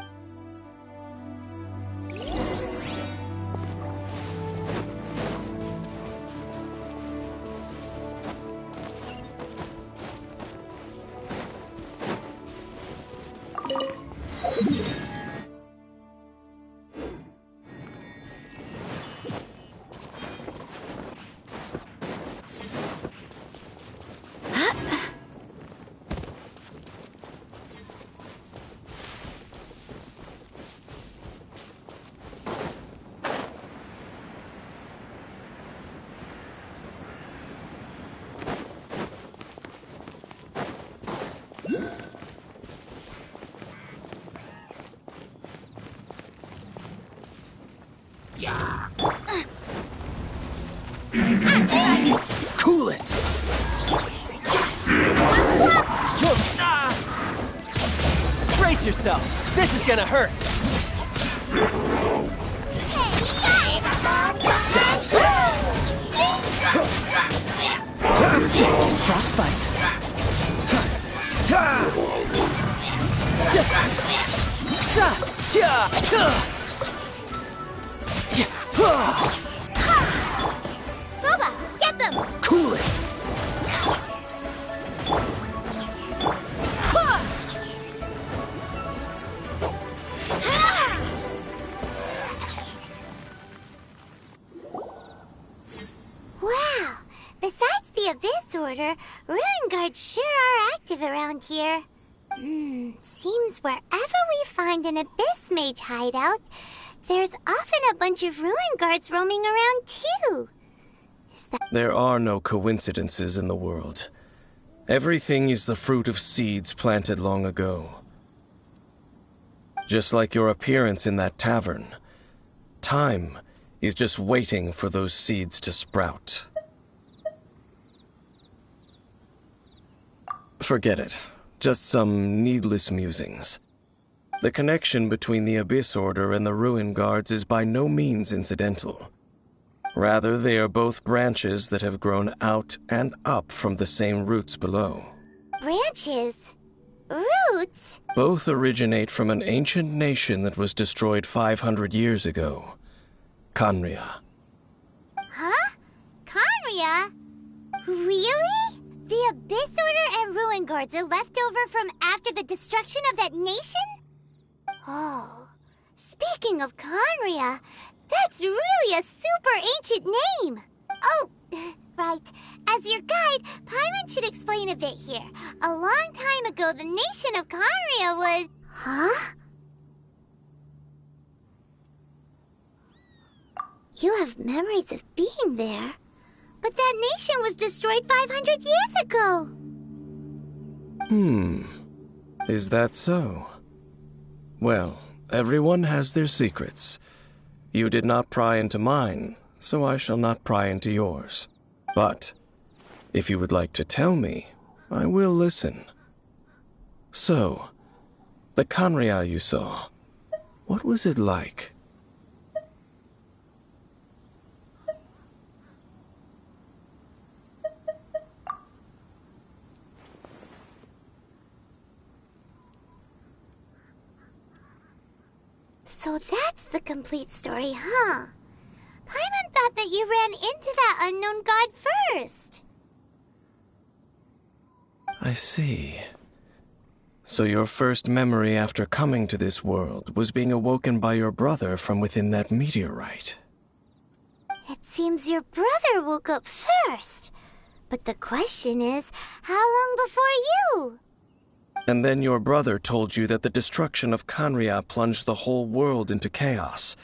Cool it! Brace yourself! This is gonna hurt! Frostbite! Booba, get them! Cool it! Wow! Besides the Abyss Order, Ruin Guards sure are active around here. Seems wherever we find an Abyss Mage hideout, there's often a bunch of Ruin Guards roaming around too. There are no coincidences in the world. Everything is the fruit of seeds planted long ago. Just like your appearance in that tavern, time is just waiting for those seeds to sprout. Forget it. Just some needless musings. The connection between the Abyss Order and the Ruin Guards is by no means incidental. Rather, they are both branches that have grown out and up from the same roots below. Branches? Roots? Both originate from an ancient nation that was destroyed 500 years ago. Khaenri'ah. Huh? Khaenri'ah? Really? The Abyss Order and Ruin Guards are left over from after the destruction of that nation? Oh, speaking of Khaenri'ah, that's really a super ancient name. Oh, right. As your guide, Paimon should explain a bit here. A long time ago, the nation of Khaenri'ah was... Huh? You have memories of being there. But that nation was destroyed 500 years ago. Is that so? Well, everyone has their secrets. You did not pry into mine, so I shall not pry into yours. But, if you would like to tell me, I will listen. So, the Khaenri'ah you saw, what was it like? So that's the complete story, huh? Paimon thought that you ran into that unknown god first. I see. So your first memory after coming to this world was being awoken by your brother from within that meteorite. It seems your brother woke up first. But the question is, how long before you? And then your brother told you that the destruction of Khaenri'ah plunged the whole world into chaos,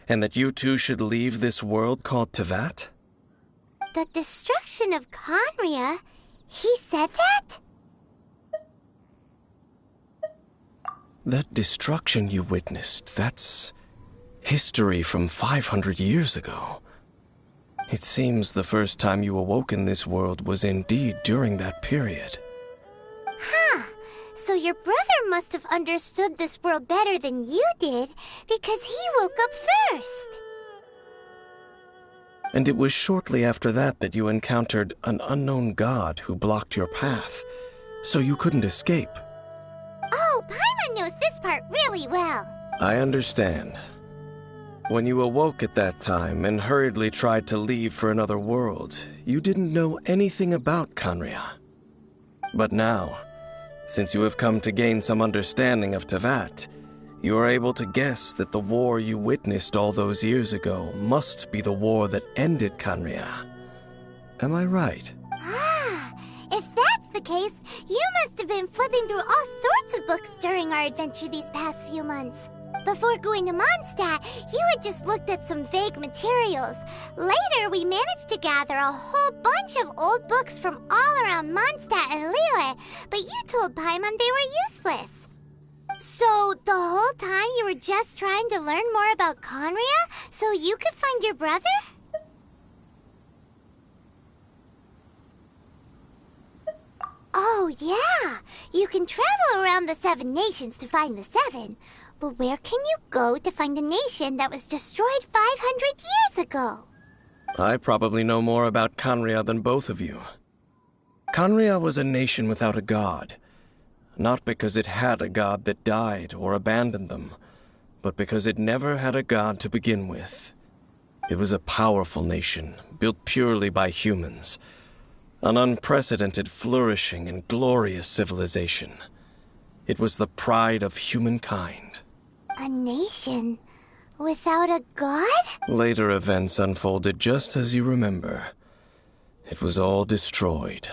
and that you two should leave this world called Teyvat? The destruction of Khaenri'ah? He said that? That destruction you witnessed, that's history from 500 years ago. It seems the first time you awoke in this world was indeed during that period. Huh. So your brother must have understood this world better than you did, because he woke up first. And it was shortly after that that you encountered an unknown god who blocked your path, so you couldn't escape. Oh, Paimon knows this part really well. I understand. When you awoke at that time and hurriedly tried to leave for another world, you didn't know anything about Khaenri'ah. But now, since you have come to gain some understanding of Teyvat, you are able to guess that the war you witnessed all those years ago must be the war that ended Khaenri'ah. Am I right? Ah, if that's the case, you must have been flipping through all sorts of books during our adventure these past few months. Before going to Mondstadt, you had just looked at some vague materials. Later, we managed to gather a whole bunch of old books from all around Mondstadt and Liyue, but you told Paimon they were useless. So, the whole time you were just trying to learn more about Khaenri'ah so you could find your brother? yeah. You can travel around the 7 nations to find the 7. But where can you go to find a nation that was destroyed 500 years ago? I probably know more about Khaenri'ah than both of you. Khaenri'ah was a nation without a god. Not because it had a god that died or abandoned them, but because it never had a god to begin with. It was a powerful nation, built purely by humans. An unprecedented, flourishing, and glorious civilization. It was the pride of humankind. A nation without a god? Later events unfolded just as you remember. It was all destroyed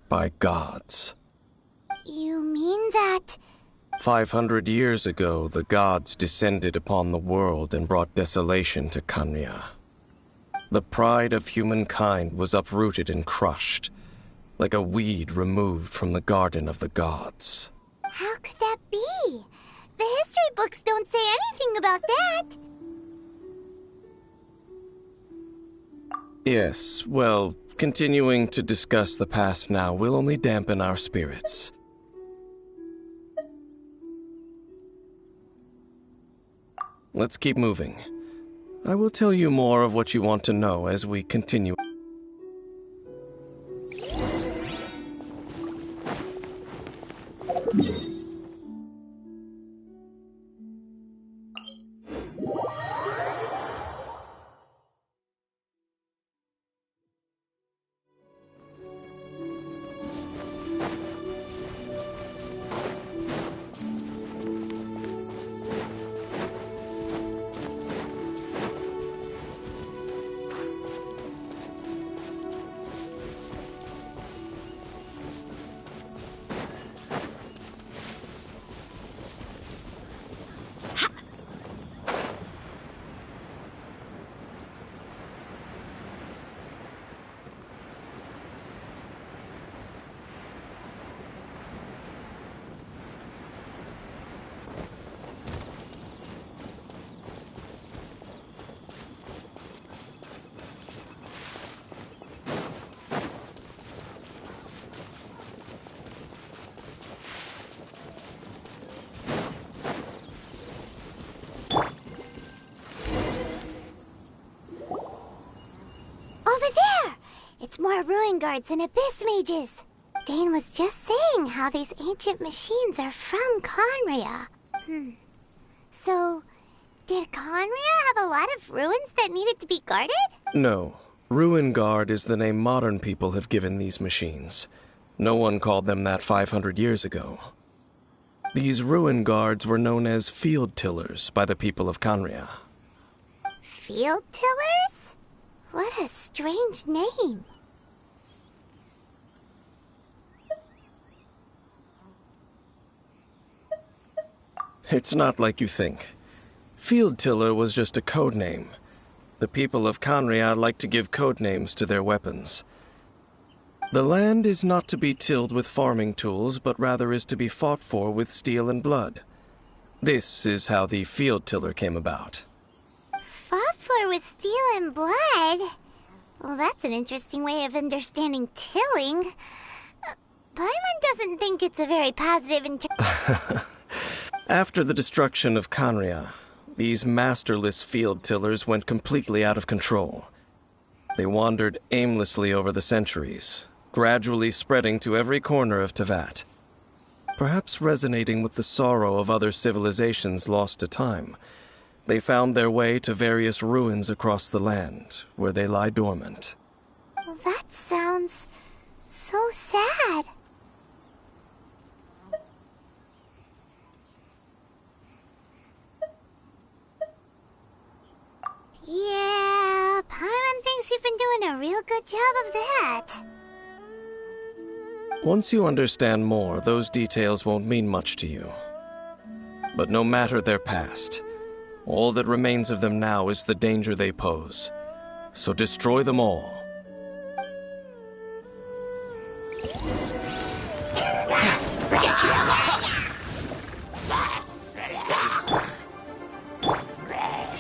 by gods. You mean that... 500 years ago, the gods descended upon the world and brought desolation to Khaenri'ah. The pride of humankind was uprooted and crushed, like a weed removed from the garden of the gods. How could that be? The history books don't say anything about that. Yes, well, continuing to discuss the past now will only dampen our spirits. Let's keep moving. I will tell you more of what you want to know as we continue. It's more ruin guards and abyss mages. Dane was just saying how these ancient machines are from Khaenri'ah. So, did Khaenri'ah have a lot of ruins that needed to be guarded? No. Ruin Guard is the name modern people have given these machines. No one called them that 500 years ago. These Ruin Guards were known as Field Tillers by the people of Khaenri'ah. Field Tillers? What a strange name. It's not like you think. Field Tiller was just a code name. The people of Khaenri'ah like to give code names to their weapons. The land is not to be tilled with farming tools, but rather is to be fought for with steel and blood. This is how the Field Tiller came about. Fought for with steel and blood? Well, that's an interesting way of understanding tilling. Paimon doesn't think it's a very positive After the destruction of Khaenri'ah, these masterless field tillers went completely out of control. They wandered aimlessly over the centuries, gradually spreading to every corner of Teyvat. Perhaps resonating with the sorrow of other civilizations lost to time, they found their way to various ruins across the land, where they lie dormant. Well, that sounds so sad. Yeah, Paimon thinks you've been doing a real good job of that. Once you understand more, those details won't mean much to you. But no matter their past, all that remains of them now is the danger they pose. So destroy them all.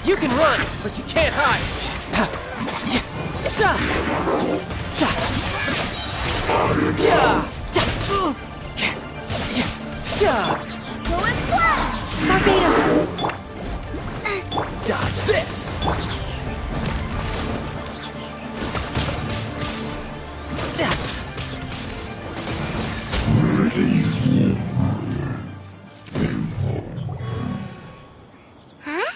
You can run, but you can't hide. Go and splash! Barbados! Dodge this! Huh?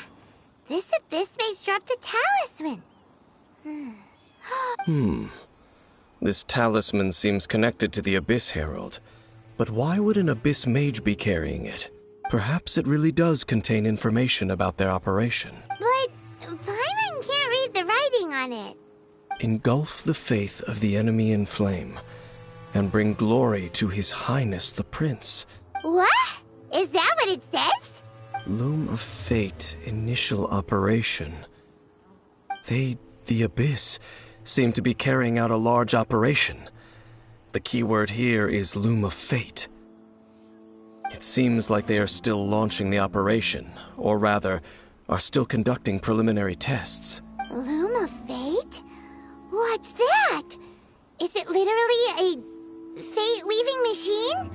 This abyss mage dropped a talisman. This talisman seems connected to the Abyss Herald. But why would an Abyss Mage be carrying it? Perhaps it really does contain information about their operation. But Paimon can't read the writing on it. Engulf the faith of the enemy in flame, and bring glory to His Highness the Prince. What? Is that what it says? Loom of Fate, initial operation. They, the Abyss, seem to be carrying out a large operation. The keyword here is Loom of Fate. It seems like they are still launching the operation, or rather, are still conducting preliminary tests. Loom of Fate? What's that? Is it literally a fate-weaving machine?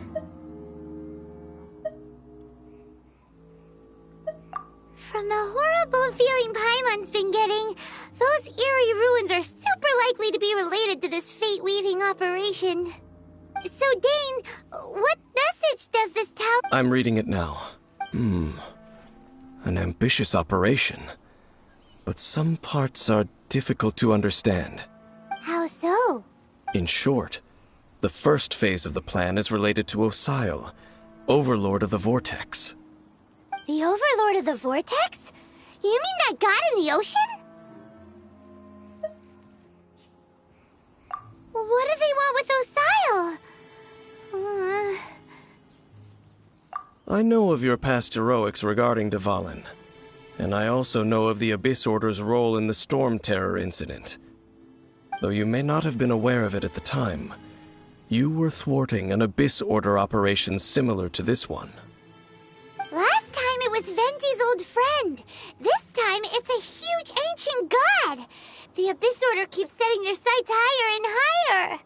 From the horrible feeling Paimon's been getting, those eerie ruins are super likely to be related to this fate-weaving operation. So, Dane, what message does this tell? I'm reading it now. An ambitious operation. But some parts are difficult to understand. How so? In short, the first phase of the plan is related to Osile, Overlord of the Vortex. The Overlord of the Vortex? You mean that god in the ocean? What do they want with Osile? I know of your past heroics regarding Dvalin, and I also know of the Abyss Order's role in the Storm Terror incident. Though you may not have been aware of it at the time, you were thwarting an Abyss Order operation similar to this one. Last time it was Venti's old friend. This time it's a huge ancient god. The Abyss Order keeps setting their sights higher and higher.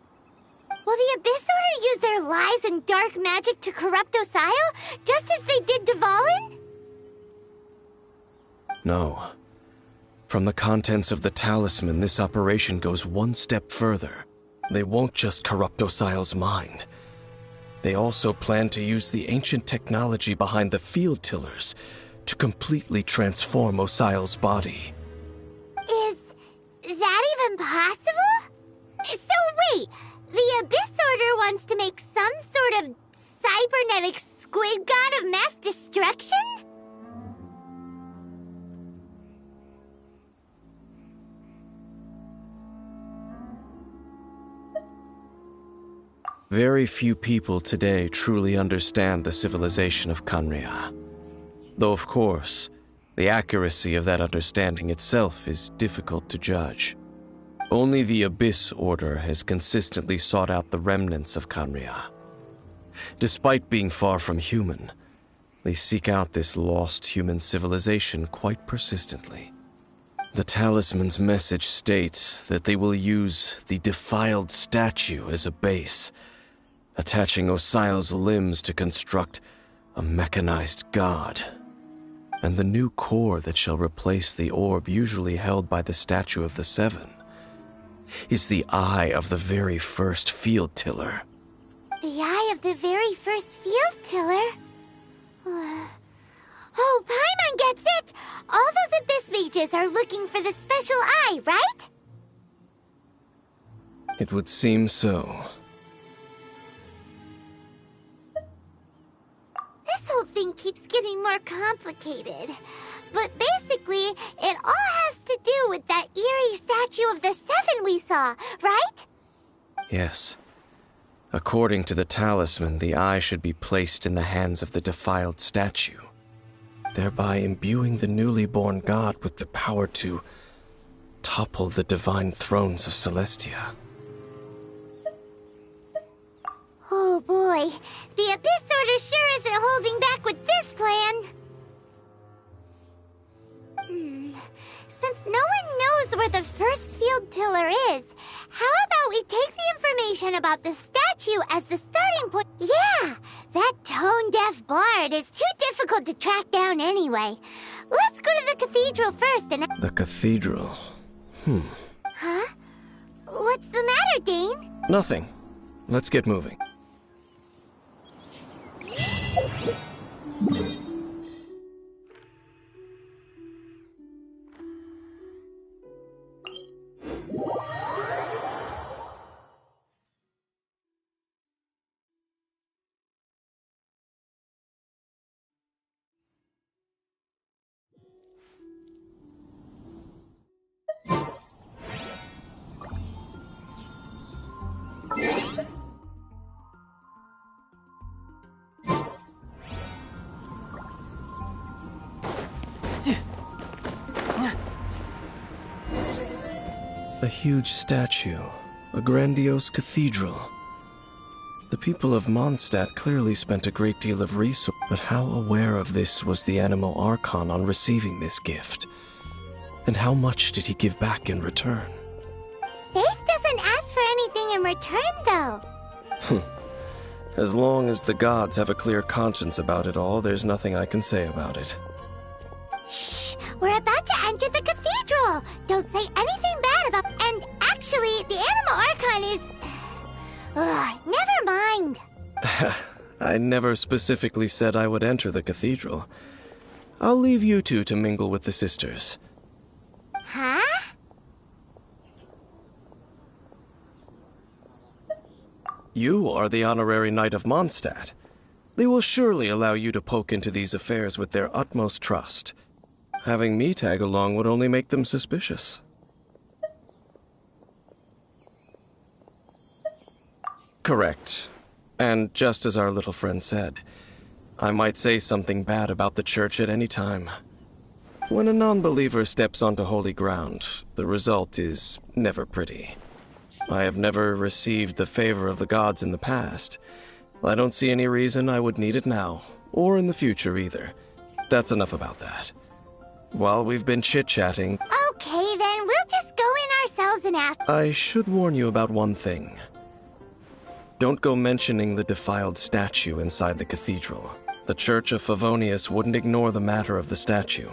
Will the Abyss Order use their lies and dark magic to corrupt Osile, just as they did Dvalin? No. From the contents of the talisman, this operation goes one step further. They won't just corrupt Osile's mind. They also plan to use the ancient technology behind the field tillers to completely transform Osile's body. Is that even possible? So wait, the Abyss Order wants to make some sort of cybernetic squid god of mass destruction? Very few people today truly understand the civilization of Khaenri'ah. Though, of course, the accuracy of that understanding itself is difficult to judge. Only the Abyss Order has consistently sought out the remnants of Khaenri'ah. Despite being far from human, they seek out this lost human civilization quite persistently. The talisman's message states that they will use the defiled statue as a base, attaching Osile's limbs to construct a mechanized god. And the new core that shall replace the orb usually held by the Statue of the Seven is the eye of the very first field tiller. The eye of the very first field tiller? Oh, Paimon gets it! All those Abyss mages are looking for the special eye, right? It would seem so. This whole thing keeps getting more complicated. But basically, it all has to do with that eerie statue of the Seven we saw, right? Yes. According to the talisman, the eye should be placed in the hands of the defiled statue, thereby imbuing the newly born god with the power to topple the divine thrones of Celestia. Oh boy, the Abyss Order sure isn't holding back with this plan. Since no one knows where the first field tiller is, how about we take the information about the statue as the starting point? Yeah, That tone-deaf bard is too difficult to track down anyway. Let's go to the cathedral first and... The cathedral. Huh? What's the matter, Dane? Nothing. Let's get moving. A huge statue, a grandiose cathedral. The people of Mondstadt clearly spent a great deal of resource, but how aware of this was the Animo Archon on receiving this gift? And how much did he give back in return? Faith doesn't ask for anything in return, though. As long as the gods have a clear conscience about it all, there's nothing I can say about it. Shh! We're about to enter the cathedral! Don't say anything bad about... And actually, the Animo Archon is... never mind. I never specifically said I would enter the cathedral. I'll leave you two to mingle with the sisters. Huh? You are the honorary knight of Mondstadt. They will surely allow you to poke into these affairs with their utmost trust. Having me tag along would only make them suspicious. Correct. And just as our little friend said, I might say something bad about the church at any time. When a non-believer steps onto holy ground, the result is never pretty. I have never received the favor of the gods in the past. I don't see any reason I would need it now, or in the future either. That's enough about that. While we've been chit-chatting... Okay, then we'll just go in ourselves and ask... I should warn you about one thing. Don't go mentioning the defiled statue inside the cathedral. The Church of Favonius wouldn't ignore the matter of the statue.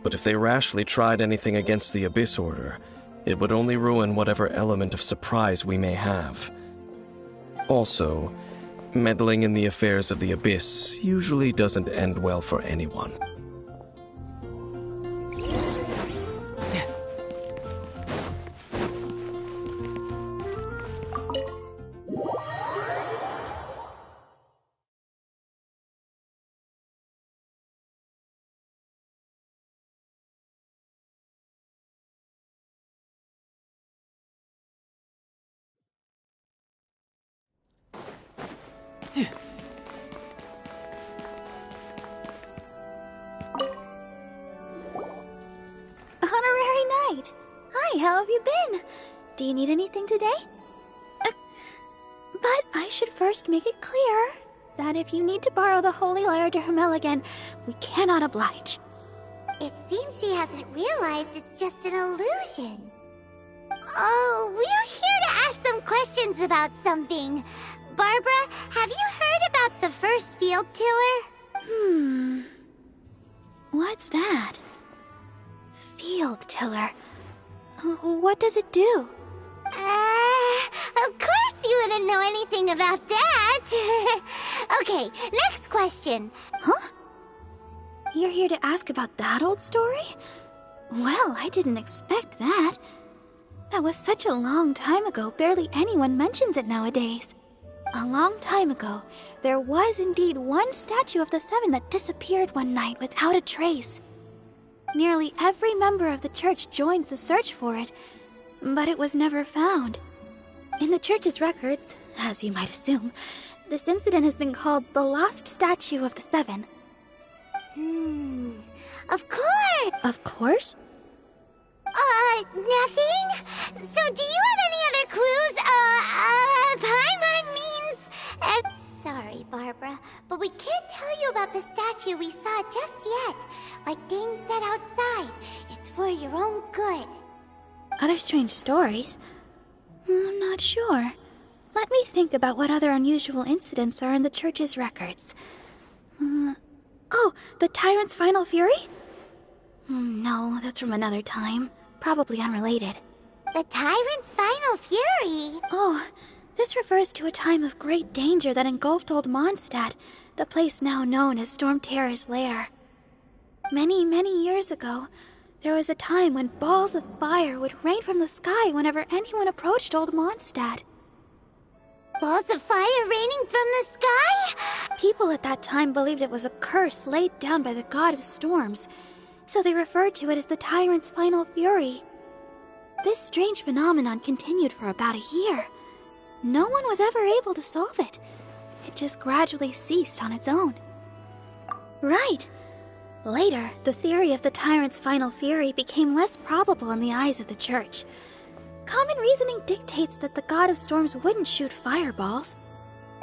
But if they rashly tried anything against the Abyss Order, it would only ruin whatever element of surprise we may have. Also, meddling in the affairs of the Abyss usually doesn't end well for anyone. Honorary Knight! Hi, how have you been? Do you need anything today? But I should first make it clear that if you need to borrow the Holy Lyre to Hermel again, we cannot oblige. It seems she hasn't realized it's just an illusion. Oh, we're here to ask some questions about something. Barbara, have you heard about the first field tiller? What's that? Field tiller. What does it do? Of course you wouldn't know anything about that. Okay, next question. Huh? You're here to ask about that old story? Well, I didn't expect that. That was such a long time ago, barely anyone mentions it nowadays. A long time ago, there was indeed one statue of the Seven that disappeared one night without a trace. Nearly every member of the church joined the search for it, but it was never found. In the church's records, as you might assume, this incident has been called the Lost Statue of the Seven. Of course! Of course? Nothing? So do you have any other clues? Paimon means... Sorry, Barbara, but we can't tell you about the statue we saw just yet. Like Dane said outside, it's for your own good. Other strange stories? I'm not sure. Let me think about what other unusual incidents are in the church's records. Oh, the Tyrant's Final Fury? No, that's from another time. Probably unrelated. The Tyrant's Final Fury? Oh, this refers to a time of great danger that engulfed Old Mondstadt, the place now known as Storm Terror's lair. Many, many years ago, there was a time when balls of fire would rain from the sky whenever anyone approached Old Mondstadt. Balls of fire raining from the sky? People at that time believed it was a curse laid down by the god of storms, so they referred to it as the Tyrant's Final Fury. This strange phenomenon continued for about a year. No one was ever able to solve it. It just gradually ceased on its own. Right. Later, the theory of the Tyrant's Final Fury became less probable in the eyes of the church. Common reasoning dictates that the god of storms wouldn't shoot fireballs.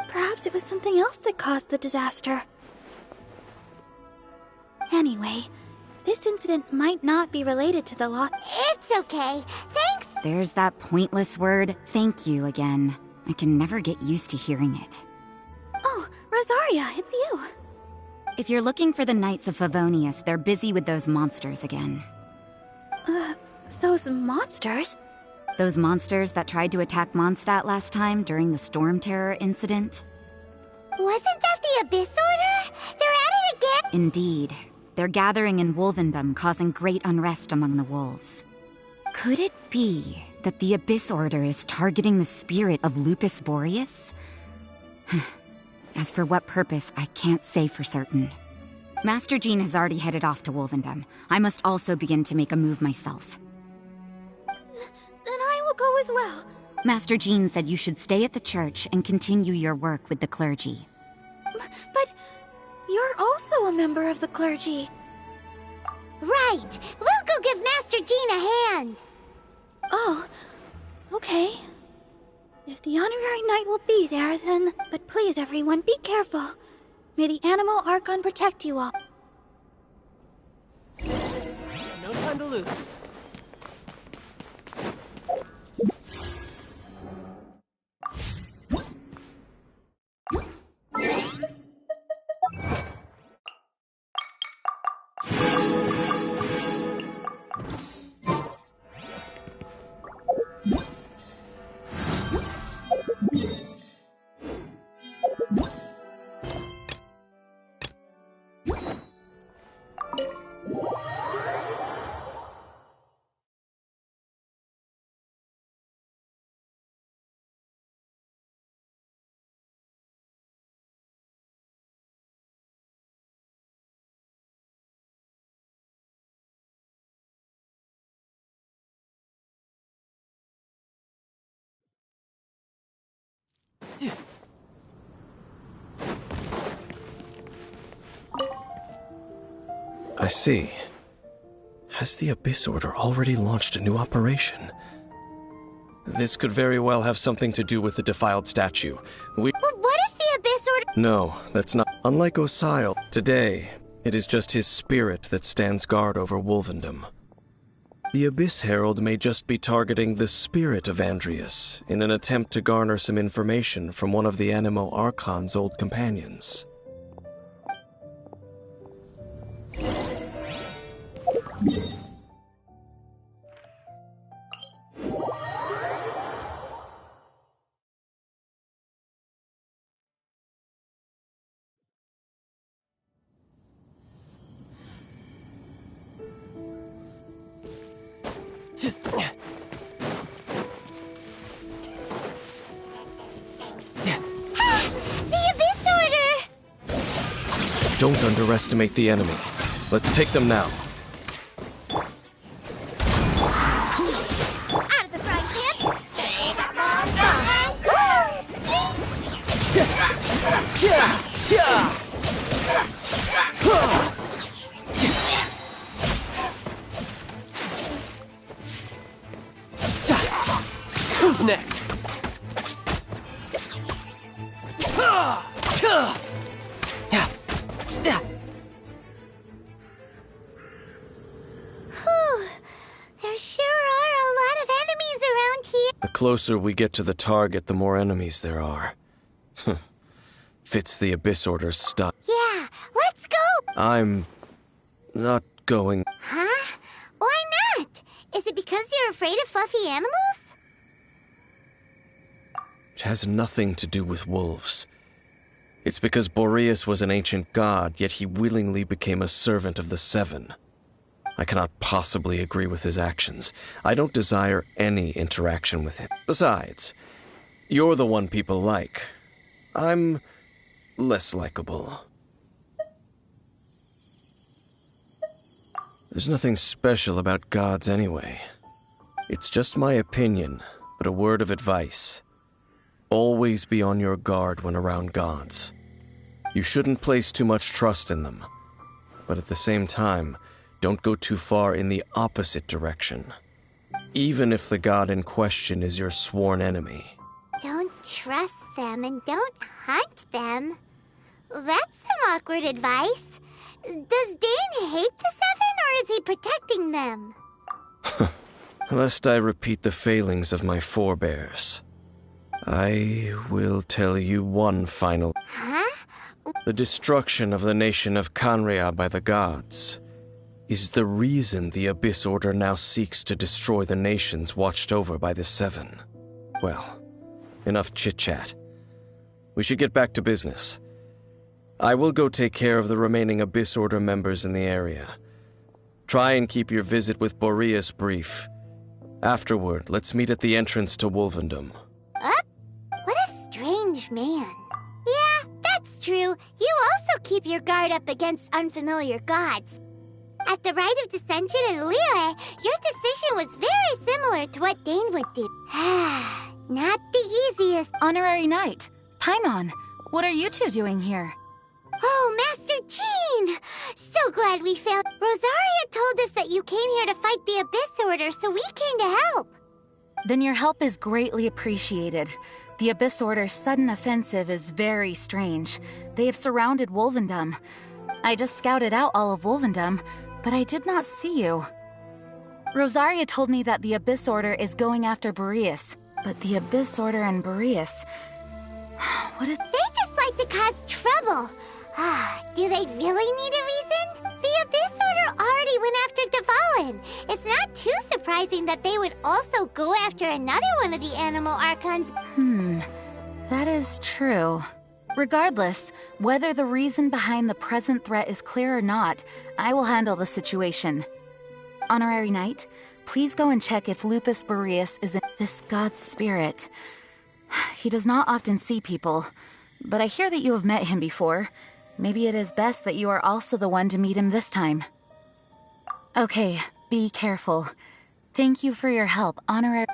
Perhaps it was something else that caused the disaster. Anyway, this incident might not be related to the lost... It's okay. Thanks. There's that pointless word, thank you, again. I can never get used to hearing it. Oh, Rosaria, it's you. If you're looking for the Knights of Favonius, they're busy with those monsters again. Those monsters? Those monsters that tried to attack Mondstadt last time during the Storm Terror incident? Wasn't that the Abyss Order? They're at it again? Indeed. They're gathering in Wolvendom, causing great unrest among the wolves. Could it be that the Abyss Order is targeting the spirit of Lupus Boreas? As for what purpose, I can't say for certain. Master Jean has already headed off to Wolvendom. I must also begin to make a move myself. Then I will go as well. Master Jean said you should stay at the church and continue your work with the clergy. But you're also a member of the clergy. Right. We'll go give Master Jean a hand. Oh, okay. If the honorary knight will be there, then... But please, everyone, be careful. May the Animal Archon protect you all. No time to lose. I see. Has the Abyss Order already launched a new operation? This could very well have something to do with the defiled statue. But what is the Abyss Order? No, that's not. Unlike Osile, today, it is just his spirit that stands guard over Wolvendom. The Abyss Herald may just be targeting the spirit of Andreas in an attempt to garner some information from one of the Animo Archon's old companions. Don't underestimate the enemy. Let's take them now. Out of the frying pan! Who's next? closer we get to the target, the more enemies there are. Fits the Abyss Order's style. Yeah, let's go! I'm not going. Huh? Why not? Is it because you're afraid of fluffy animals? It has nothing to do with wolves. It's because Boreas was an ancient god, yet he willingly became a servant of the Seven. I cannot possibly agree with his actions. I don't desire any interaction with him. Besides, you're the one people like. I'm less likable. There's nothing special about gods anyway. It's just my opinion, but a word of advice. Always be on your guard when around gods. You shouldn't place too much trust in them, but at the same time, don't go too far in the opposite direction, even if the god in question is your sworn enemy. Don't trust them and don't hunt them. That's some awkward advice. Does Dane hate the Seven, or is he protecting them? Lest I repeat the failings of my forebears, I will tell you one final. Huh? The destruction of the nation of Canria by the gods is the reason the Abyss Order now seeks to destroy the nations watched over by the Seven. Well, enough chit-chat. We should get back to business. I will go take care of the remaining Abyss Order members in the area. Try and keep your visit with Boreas brief. Afterward, let's meet at the entrance to Wolvendom. What a strange man. Yeah, that's true. You also keep your guard up against unfamiliar gods. At the Rite of Dissension in Liyue, your decision was very similar to what Dane would do. Not the easiest. Honorary Knight, Paimon, what are you two doing here? Oh, Master Jean! So glad we found. Rosaria told us that you came here to fight the Abyss Order, so we came to help. Then your help is greatly appreciated. The Abyss Order's sudden offensive is very strange. They have surrounded Wolvendom. I just scouted out all of Wolvendom, but I did not see you. Rosaria told me that the Abyss Order is going after Boreas, but the Abyss Order and Boreas... What is... They just like to cause trouble. Do they really need a reason? The Abyss Order already went after Dvalin. It's not too surprising that they would also go after another one of the animal archons. That is true. Regardless, whether the reason behind the present threat is clear or not, I will handle the situation. Honorary Knight, please go and check if Lupus Boreas is in this god's spirit. He does not often see people, but I hear that you have met him before. Maybe it is best that you are also the one to meet him this time. Okay, be careful. Thank you for your help, Honorary...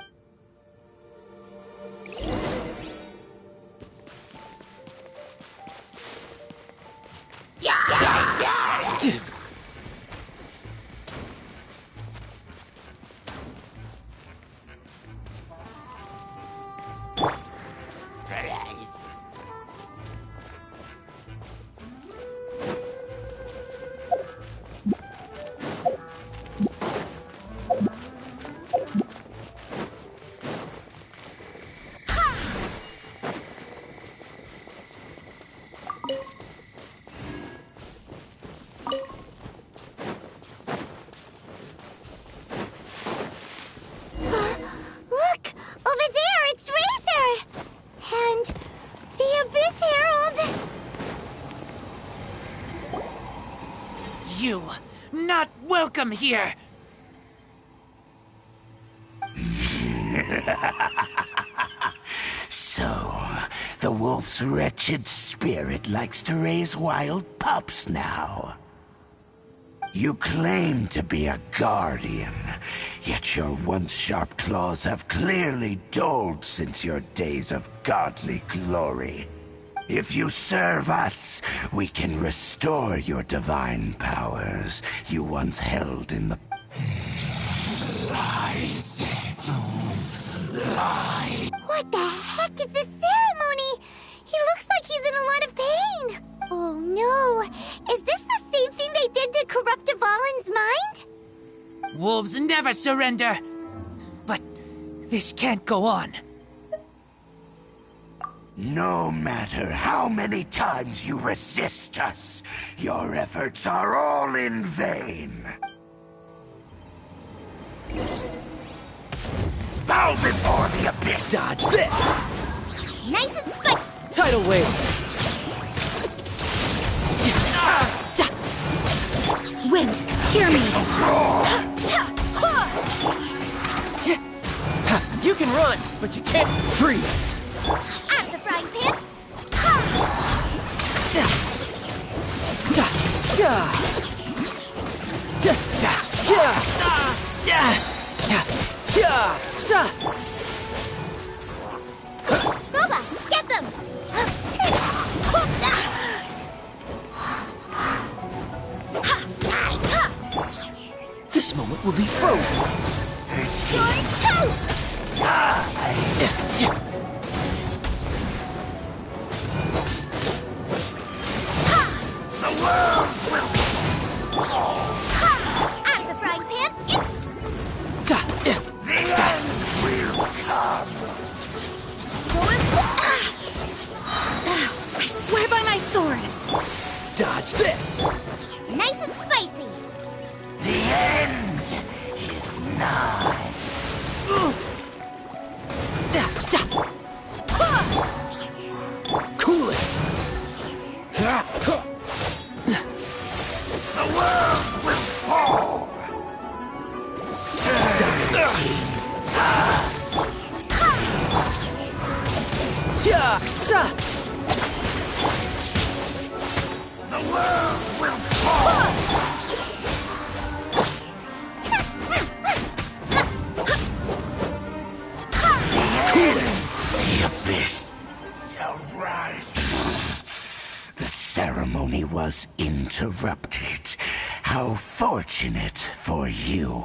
You not welcome here. So, the wolf's wretched spirit likes to raise wild pups now. You claim to be a guardian, yet your once sharp claws have clearly dulled since your days of godly glory. If you serve us, we can restore your divine powers you once held in the... Lies. Lies. What the heck is this ceremony? He looks like he's in a lot of pain. Oh no, is this the same thing they did to corrupt Dvalin's mind? Wolves never surrender. But This can't go on. No matter how many times you resist us, your efforts are all in vain. Bow before the abyss! Dodge this! Nice and spiky! Tidal wave! Wind, hear me! You can run, but you can't freeze! Out of the frying pan! Boba, get them! This moment will be frozen! You're toast! The world will... Out of the frying pan! The end will come! I swear by my sword! Dodge this! Nice and spicy! The end is nigh. Cool it! The world will fall! The world will fall! The abyss shall rise. The ceremony was interrupted. How fortunate for you.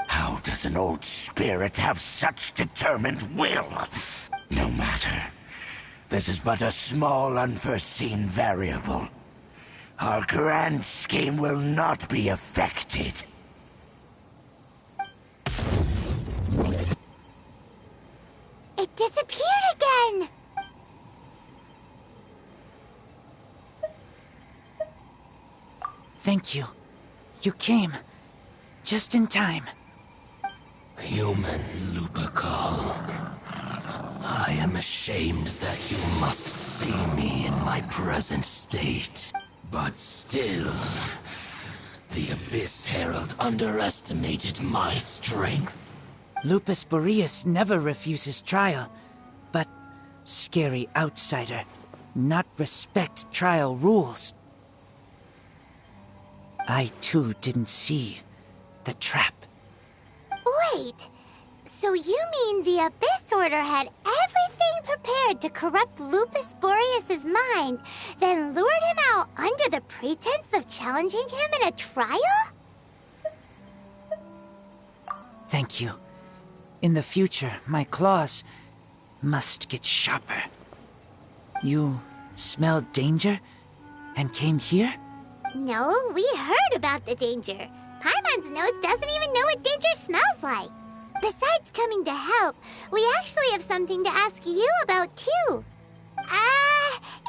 How does an old spirit have such determined will? No matter. This is but a small unforeseen variable. Our grand scheme will not be affected. It disappeared again! Thank you. You came. Just in time. Human Lupercal. I am ashamed that you must see me in my present state. But still, the Abyss Herald underestimated my strength. Lupus Boreas never refuses trial, but scary outsider, not respect trial rules. I too didn't see the trap. Wait, so you mean the Abyss Order had everything prepared to corrupt Lupus Boreas' mind, then lured him out under the pretense of challenging him in a trial? Thank you. In the future, my claws must get sharper. You smelled danger and came here? No, we heard about the danger. Paimon's notes doesn't even know what danger smells like. Besides coming to help, we actually have something to ask you about too.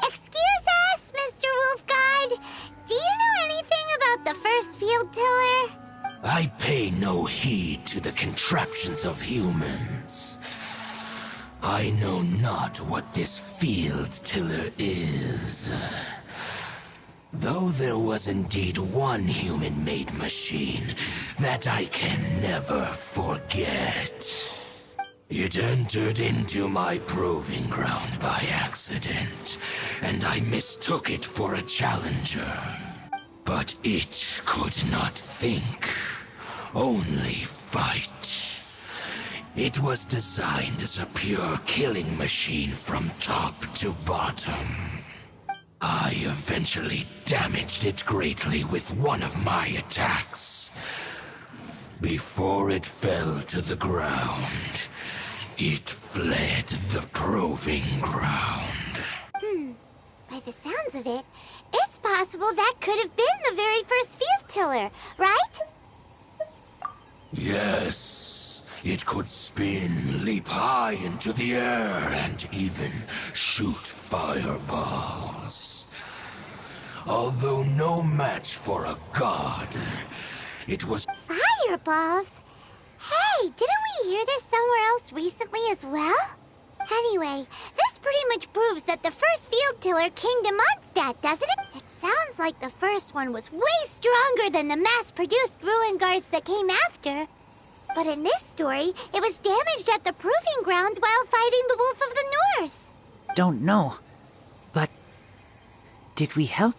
Excuse us, Mr. Wolf God. Do you know anything about the first field tiller? I pay no heed to the contraptions of humans. I know not what this field tiller is. Though there was indeed one human-made machine that I can never forget. It entered into my proving ground by accident, and I mistook it for a challenger. But it could not think, only fight. It was designed as a pure killing machine from top to bottom. I eventually damaged it greatly with one of my attacks. Before it fell to the ground, it fled the proving ground. By the sounds of it, it's possible that could have been the very first field tiller, right? Yes, It could spin, leap high into the air, and even shoot fireballs. Although no match for a god, it was... Fireballs? Hey, didn't we hear this somewhere else recently as well? Anyway, this pretty much proves that the first field tiller came to Mondstadt, doesn't it? It sounds like the first one was way stronger than the mass-produced ruin guards that came after. But in this story, it was damaged at the proving ground while fighting the Wolf of the North. Don't know. But did we help?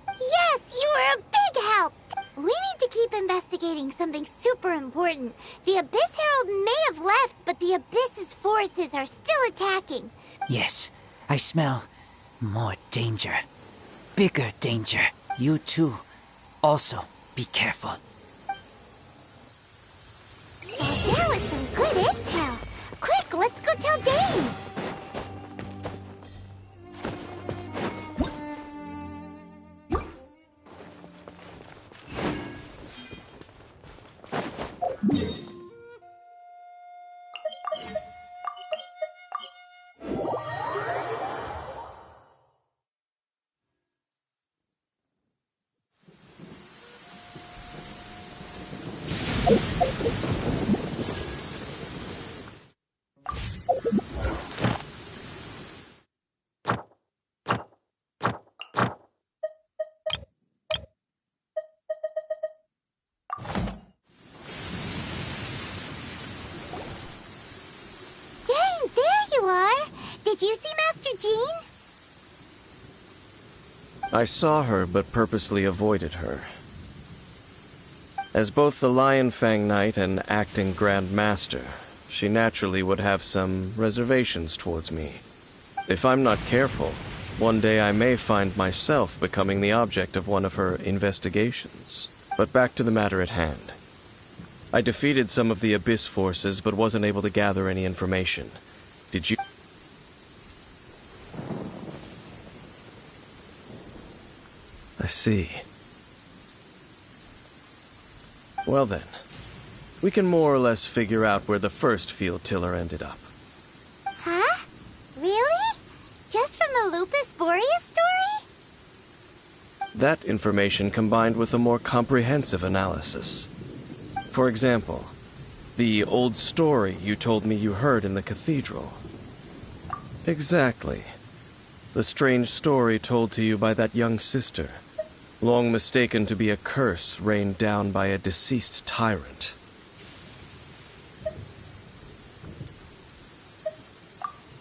Yes, you were a big help. We need to keep investigating something super important. The Abyss Herald may have left, but the Abyss's forces are still attacking. Yes, I smell more danger. Bigger danger. You too. Also, be careful. Well, that was some good intel. Quick, let's go tell Dane. Did you see Master Jean? I saw her, but purposely avoided her. As both the Lion Fang Knight and acting Grand Master, she naturally would have some reservations towards me. If I'm not careful, one day I may find myself becoming the object of one of her investigations. But back to the matter at hand. I defeated some of the Abyss forces, but wasn't able to gather any information. Did you... I see. Well then, we can more or less figure out where the first field tiller ended up. Huh? Really? Just from the Lupus Boreas story? That information combined with a more comprehensive analysis. For example, the old story you told me you heard in the cathedral. Exactly. The strange story told to you by that young sister, long mistaken to be a curse rained down by a deceased tyrant.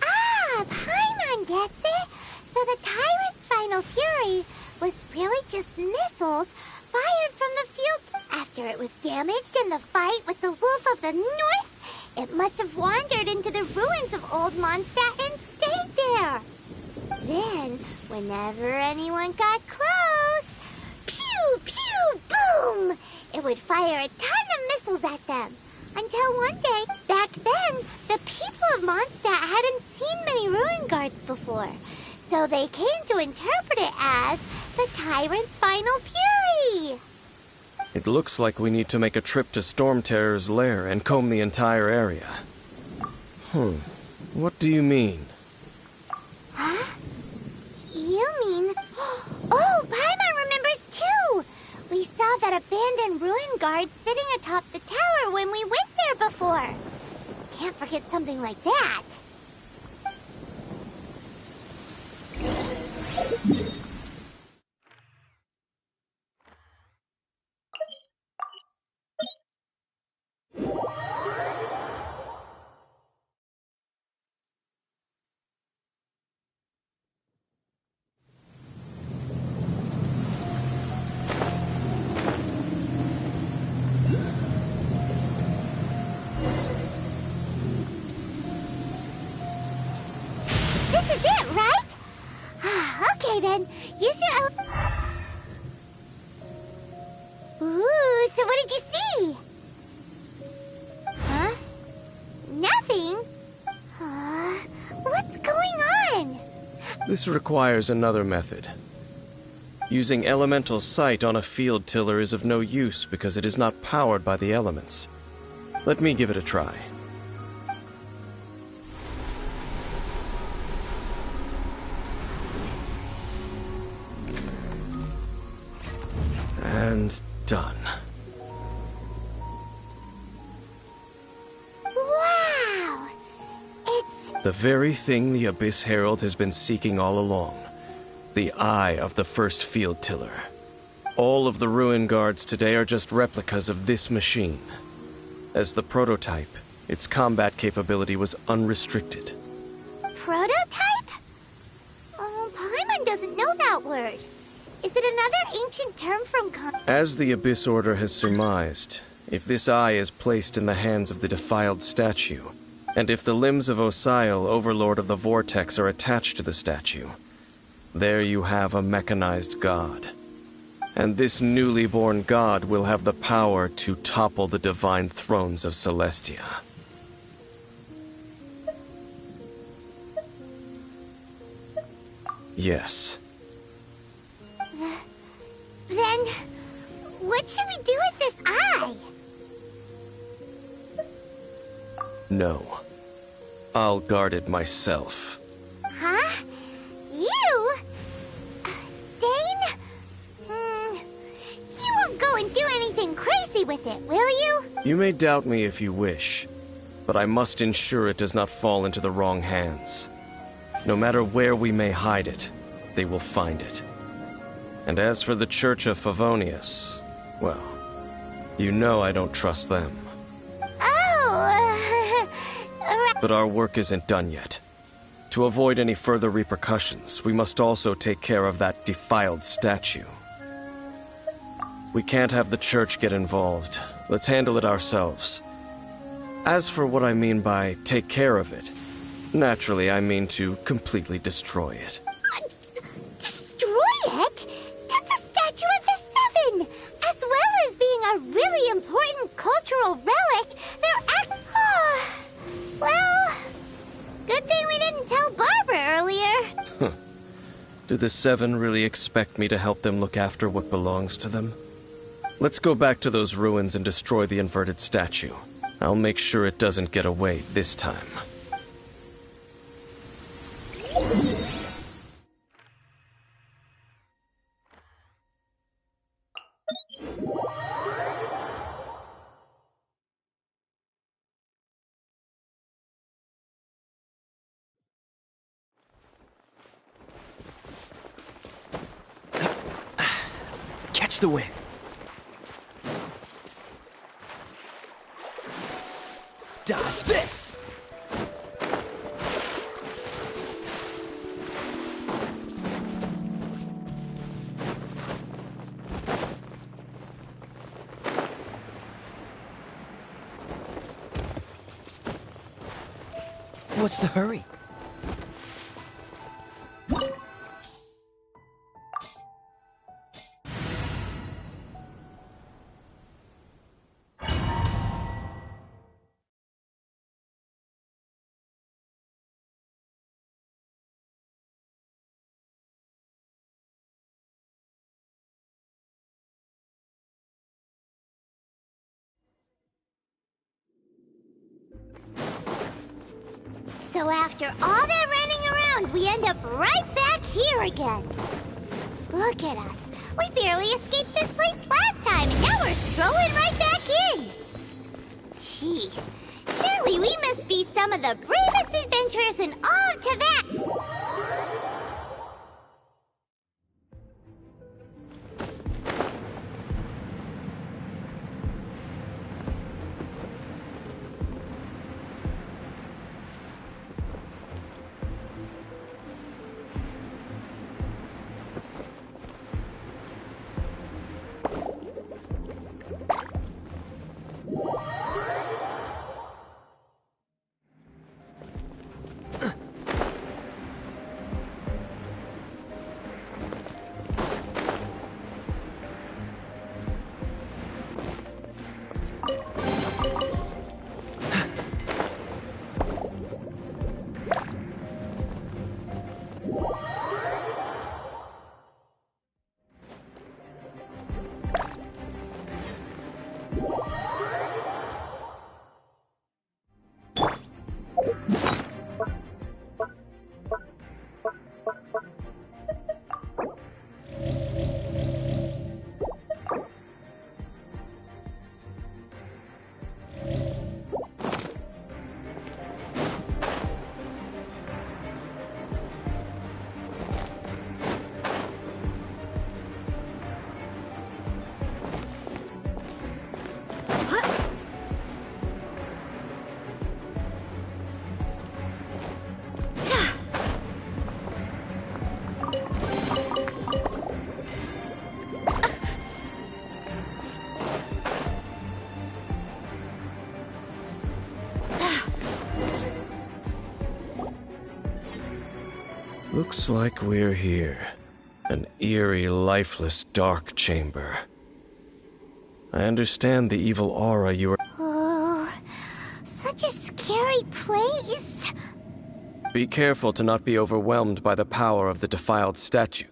Ah, Paimon gets it! So the tyrant's final fury was really just missiles fired from the field. After it was damaged in the fight with the Wolf of the North, it must have wandered into the ruins of Old Mondstadt and stayed there. Then, whenever anyone got close, pew, pew, boom! It would fire a ton of missiles at them. Until one day, back then, the people of Mondstadt hadn't seen many ruin guards before. So they came to interpret it as the tyrant's final fury. It looks like we need to make a trip to Storm Terror's lair and comb the entire area. What do you mean? Huh? You mean... Oh, Paimon remembers too! We saw that abandoned ruin guard sitting atop the tower when we went there before. Can't forget something like that. This is it, right? Okay then, use your Ooh, so what did you see? Huh? Nothing? What's going on? This requires another method. Using elemental sight on a field tiller is of no use because it is not powered by the elements. Let me give it a try. And done. Wow! It's... The very thing the Abyss Herald has been seeking all along. The eye of the first field tiller. All of the ruin guards today are just replicas of this machine. As the prototype, its combat capability was unrestricted. Prototype? Paimon doesn't know that word. Is it another ancient term from As the Abyss Order has surmised, if this eye is placed in the hands of the defiled statue, and if the limbs of Osial, Overlord of the Vortex, are attached to the statue, there you have a mechanized god. And this newly born god will have the power to topple the divine thrones of Celestia. Yes. Then, what should we do with this eye? No. I'll guard it myself. Huh? You? Dane? You won't go and do anything crazy with it, will you? You may doubt me if you wish, but I must ensure it does not fall into the wrong hands. No matter where we may hide it, they will find it. And as for the Church of Favonius, well, you know I don't trust them. Oh, But our work isn't done yet. To avoid any further repercussions, we must also take care of that defiled statue. We can't have the Church get involved. Let's handle it ourselves. As for what I mean by take care of it, naturally I mean to completely destroy it. Destroy it? That's a statue of the Seven! As well as being a really important cultural relic, well, good thing we didn't tell Barbara earlier. Do the Seven really expect me to help them look after what belongs to them? Let's go back to those ruins and destroy the inverted statue. I'll make sure it doesn't get away this time. Catch the wind. Dodge this! What's the hurry? So after all that running around, we end up right back here again. Look at us. We barely escaped this place last time, and now we're strolling right back in. Gee, surely we must be some of the bravest adventurers in all of Tibet. Looks like we're here. An eerie, lifeless, dark chamber. I understand the evil aura you are... Oh, such a scary place. Be careful to not be overwhelmed by the power of the defiled statue.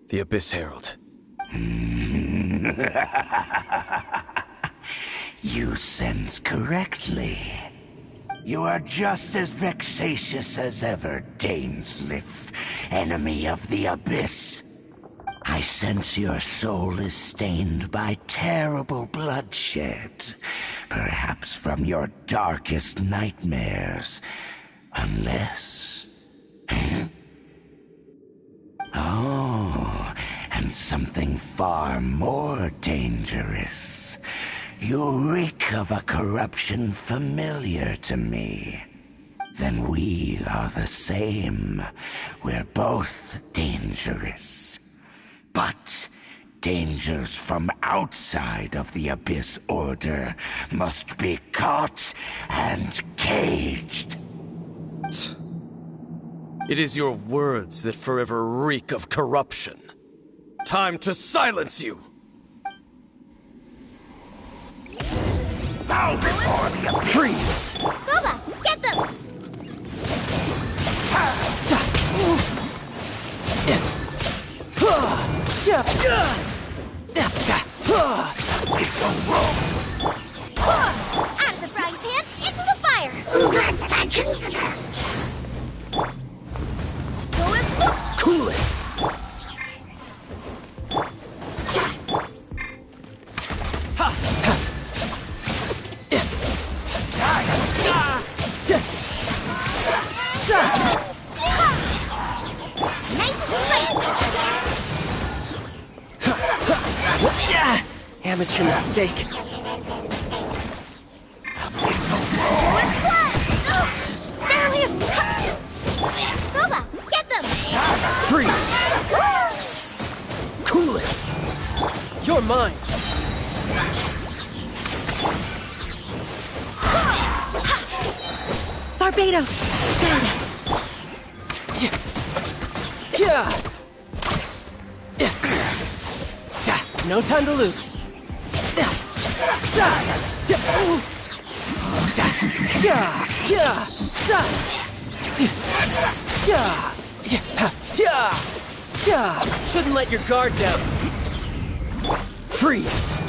The Abyss Herald. You sense correctly. You are just as vexatious as ever, Dainsleif, enemy of the Abyss. I sense your soul is stained by terrible bloodshed, perhaps from your darkest nightmares, unless... Oh, and something far more dangerous. You reek of a corruption familiar to me. Then we are the same. We're both dangerous. But dangers from outside of the Abyss Order must be caught and caged. It is your words that forever reek of corruption. Time to silence you! Bow before the Abyss! Freeze! Boba, get them! Out of the frying pan, into the fire! Cool it! Nice and spicy! Amateur mistake. Boba, get them! Freeze! Cool it! You're mine! Barbados, guide us. No time to lose. Shouldn't let your guard down. Freeze!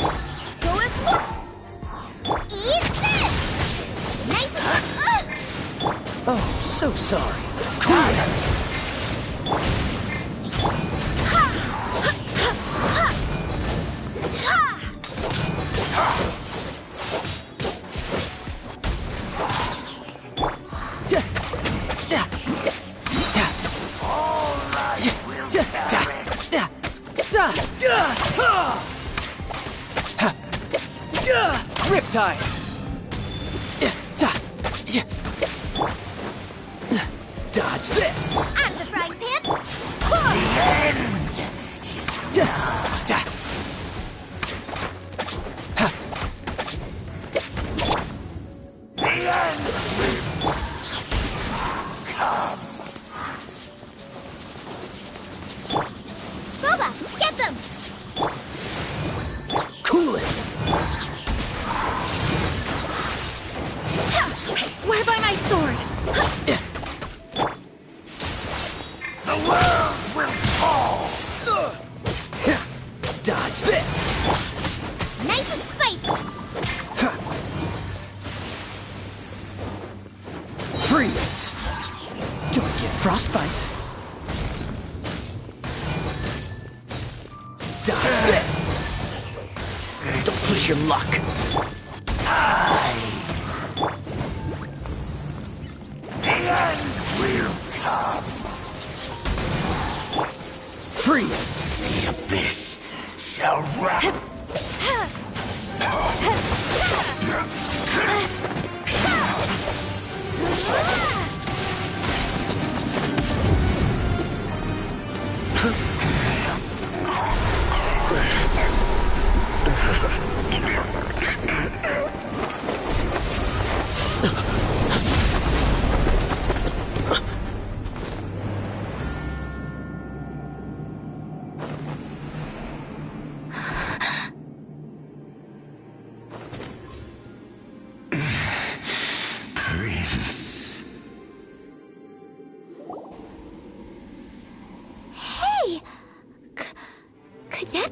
Eat this! Nice and... Oh, so sorry. Cool it! Riptide! Dodge this! Out of the frying pan! The end will come. Boba, get them! Cool it! I swear by my sword! The world will fall. Dodge this! Nice and spicy! Freeze! Don't get frostbite! Dodge this! Don't push your luck! The end will come. Freeze! The Abyss shall wrap.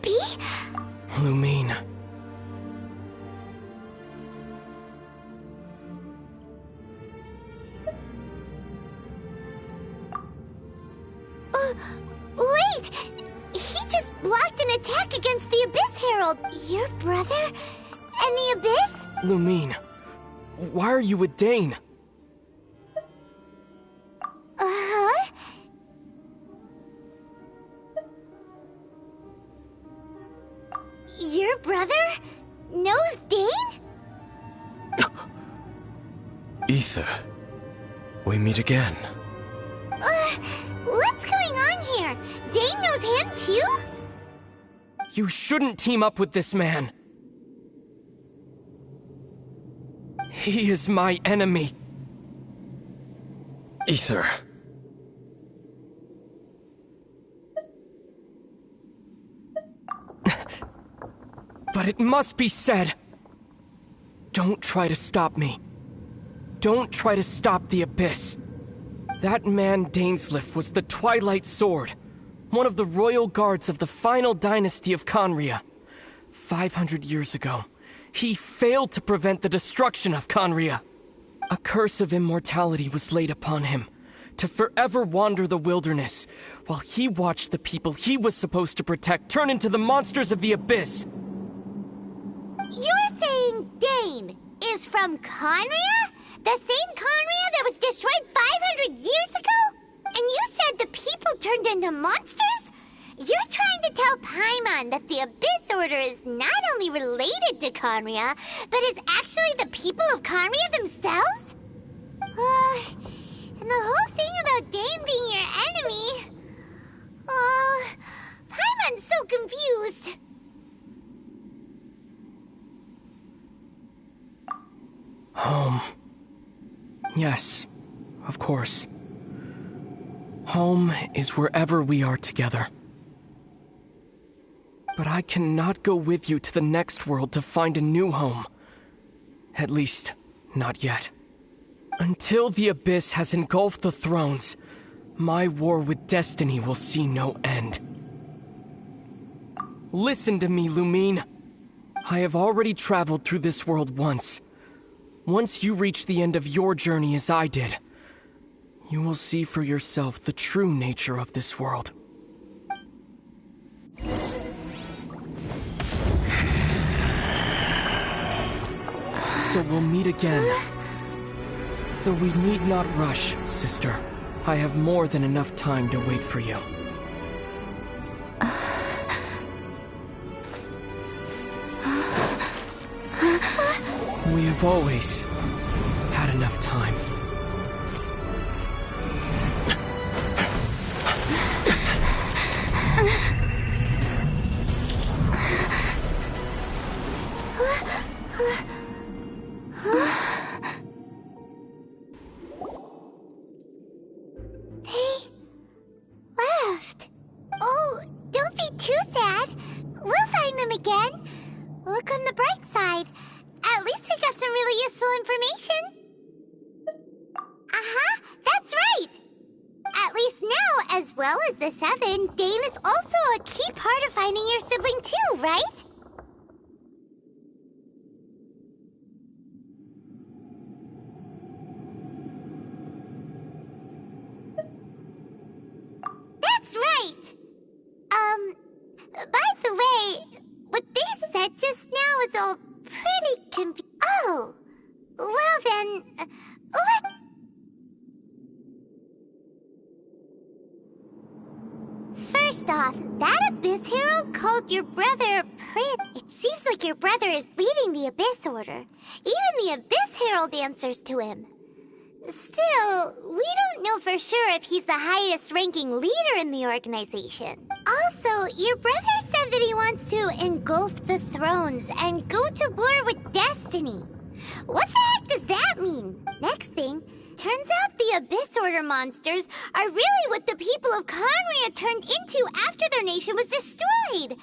be? Lumine. Wait! He just blocked an attack against the Abyss Herald. Your brother? And the Abyss? Lumine. Why are you with Dane? Uh-huh. Your brother knows Dane? Ether, we meet again. What's going on here? Dane knows him too? You shouldn't team up with this man. He is my enemy. Ether. But it must be said. Don't try to stop me. Don't try to stop the Abyss. That man Dainsleif was the Twilight Sword, one of the royal guards of the final dynasty of Conria. 500 years ago, he failed to prevent the destruction of Conria. A curse of immortality was laid upon him, to forever wander the wilderness, while he watched the people he was supposed to protect turn into the monsters of the Abyss. You're saying Dane is from Conria? The same Conria that was destroyed 500 years ago? And you said the people turned into monsters? You're trying to tell Paimon that the Abyss Order is not only related to Conria, but is actually the people of Conria themselves? And the whole thing about Dane being your enemy... Paimon's so confused. Home. Yes, of course. Home is wherever we are together. But I cannot go with you to the next world to find a new home. At least, not yet. Until the Abyss has engulfed the thrones, my war with destiny will see no end. Listen to me, Lumine. I have already traveled through this world once. Once you reach the end of your journey as I did, you will see for yourself the true nature of this world. So we'll meet again. Though we need not rush, sister. I have more than enough time to wait for you. We have always had enough time. They left. Oh, don't be too sad. We'll find them again. Look on the bright side. At least we got some really useful information. Uh-huh, that's right. At least now, as well as the Seven, Dane is also a key part of finding your sibling too, right? That's right. By the way, what they said just now is all pretty Oh, well then, what? First off, that Abyss Herald called your brother Prince. It seems like your brother is leading the Abyss Order. Even the Abyss Herald answers to him. Still, we don't know for sure if he's the highest-ranking leader in the organization. Also, your brother said that he wants to engulf the thrones and go to war with destiny. What the heck does that mean? Next thing, turns out the Abyss Order monsters are really what the people of Conria turned into after their nation was destroyed.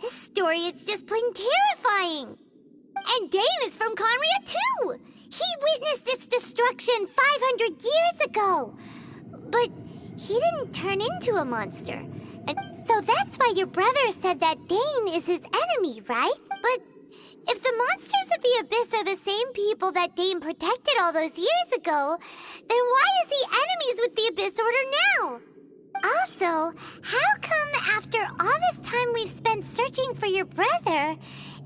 This story is just plain terrifying. And Dane is from Conria too. He witnessed its destruction 500 years ago. But he didn't turn into a monster. And so So that's why your brother said that Dane is his enemy, right? But if the monsters of the Abyss are the same people that Dane protected all those years ago, then why is he enemies with the Abyss Order now? Also, how come after all this time we've spent searching for your brother,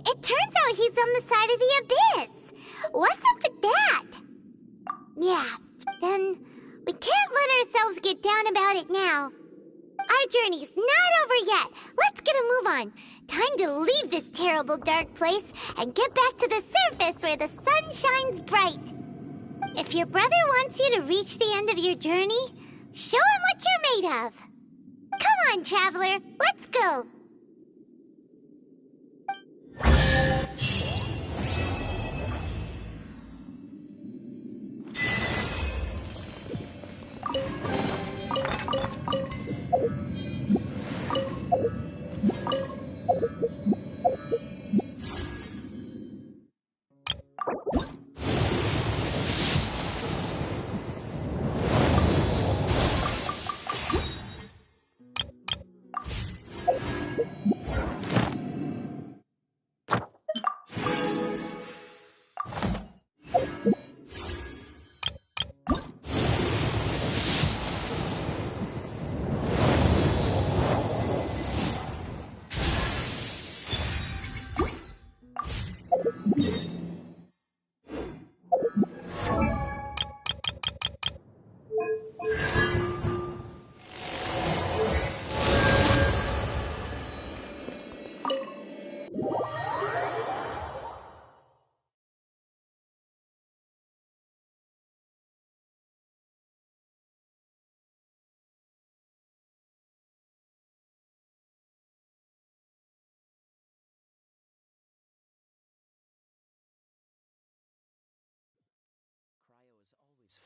it turns out he's on the side of the Abyss? What's up with that? Yeah, then we can't let ourselves get down about it now. Our journey's not over yet. Let's get a move on. Time to leave this terrible dark place and get back to the surface where the sun shines bright. If your brother wants you to reach the end of your journey, show him what you're made of. Come on, traveler. Let's go.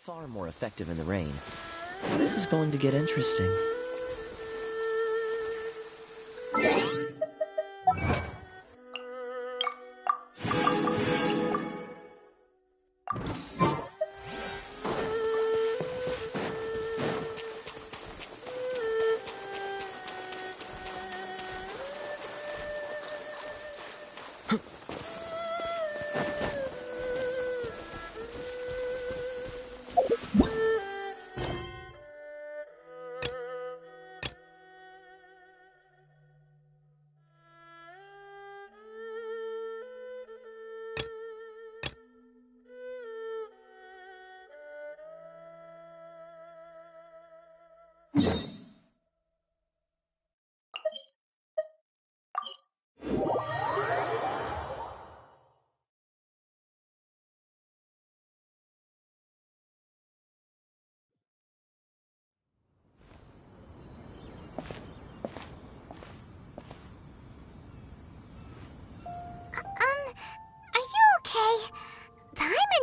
Far more effective in the rain. This is going to get interesting.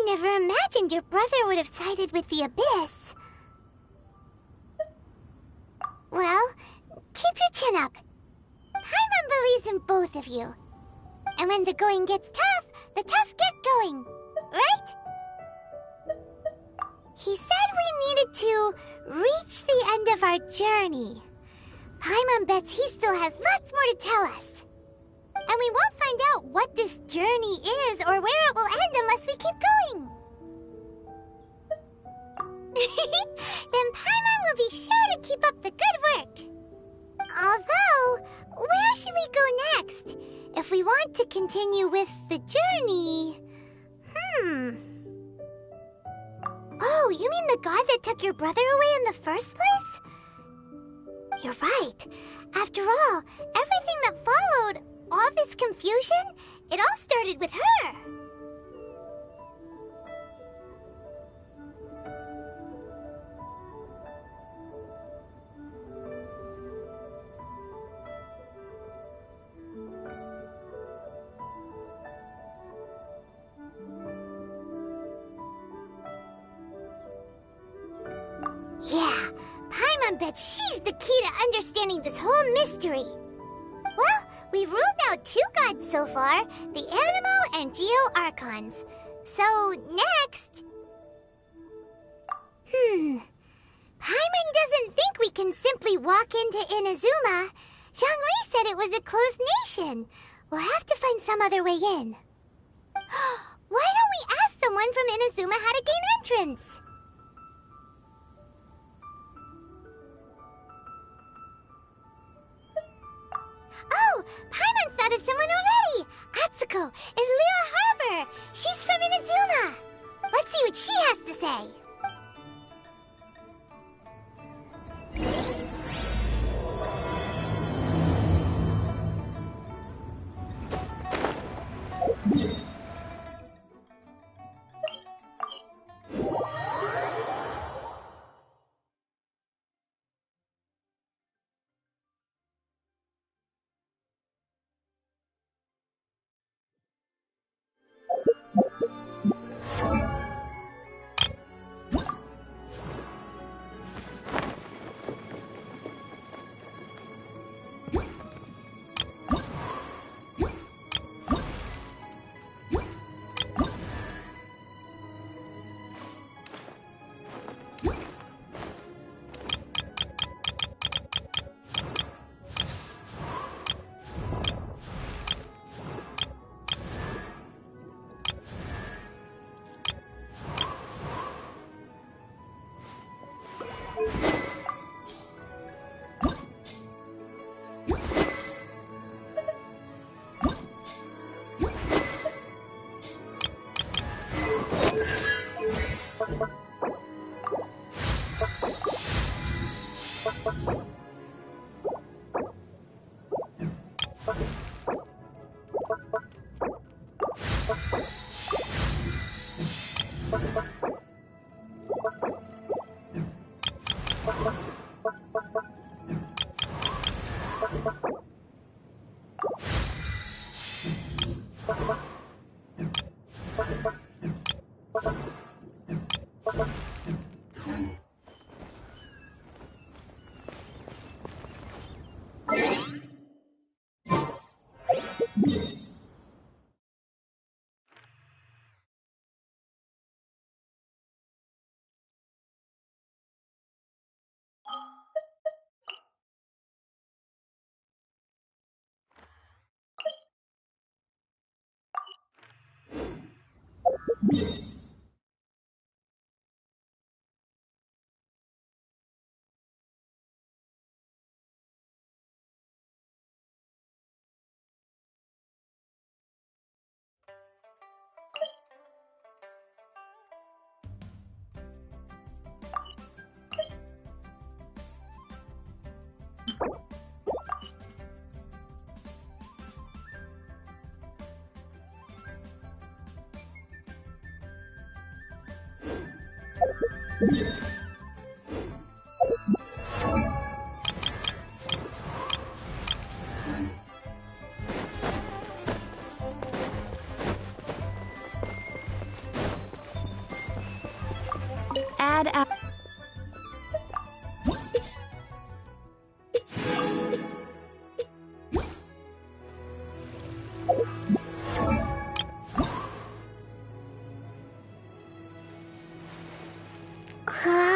Never imagined your brother would have sided with the Abyss. Well, keep your chin up. Paimon believes in both of you. And when the going gets tough, the tough get going, right? He said we needed to reach the end of our journey. Paimon bets he still has lots more to tell us. And we won't find out what this journey is or where it will end unless we keep going. Then Paimon will be sure to keep up the good work. Although, where should we go next? If we want to continue with the journey... Oh, you mean the god that took your brother away in the first place? You're right. After all, everything that followed... all this confusion? It all started with her! Yeah, Paimon bets she's the key to understanding this whole mystery. Well, we've ruled out two gods so far, the Animo and Geo Archons. So, next... Paimon doesn't think we can simply walk into Inazuma. Zhongli said it was a closed nation. We'll have to find some other way in. Why don't we ask someone from Inazuma how to gain entrance? Oh, Paimon thought of someone already! Atsuko, in Liyue Harbor! She's from Inazuma! Let's see what she has to say! Add app. Huh?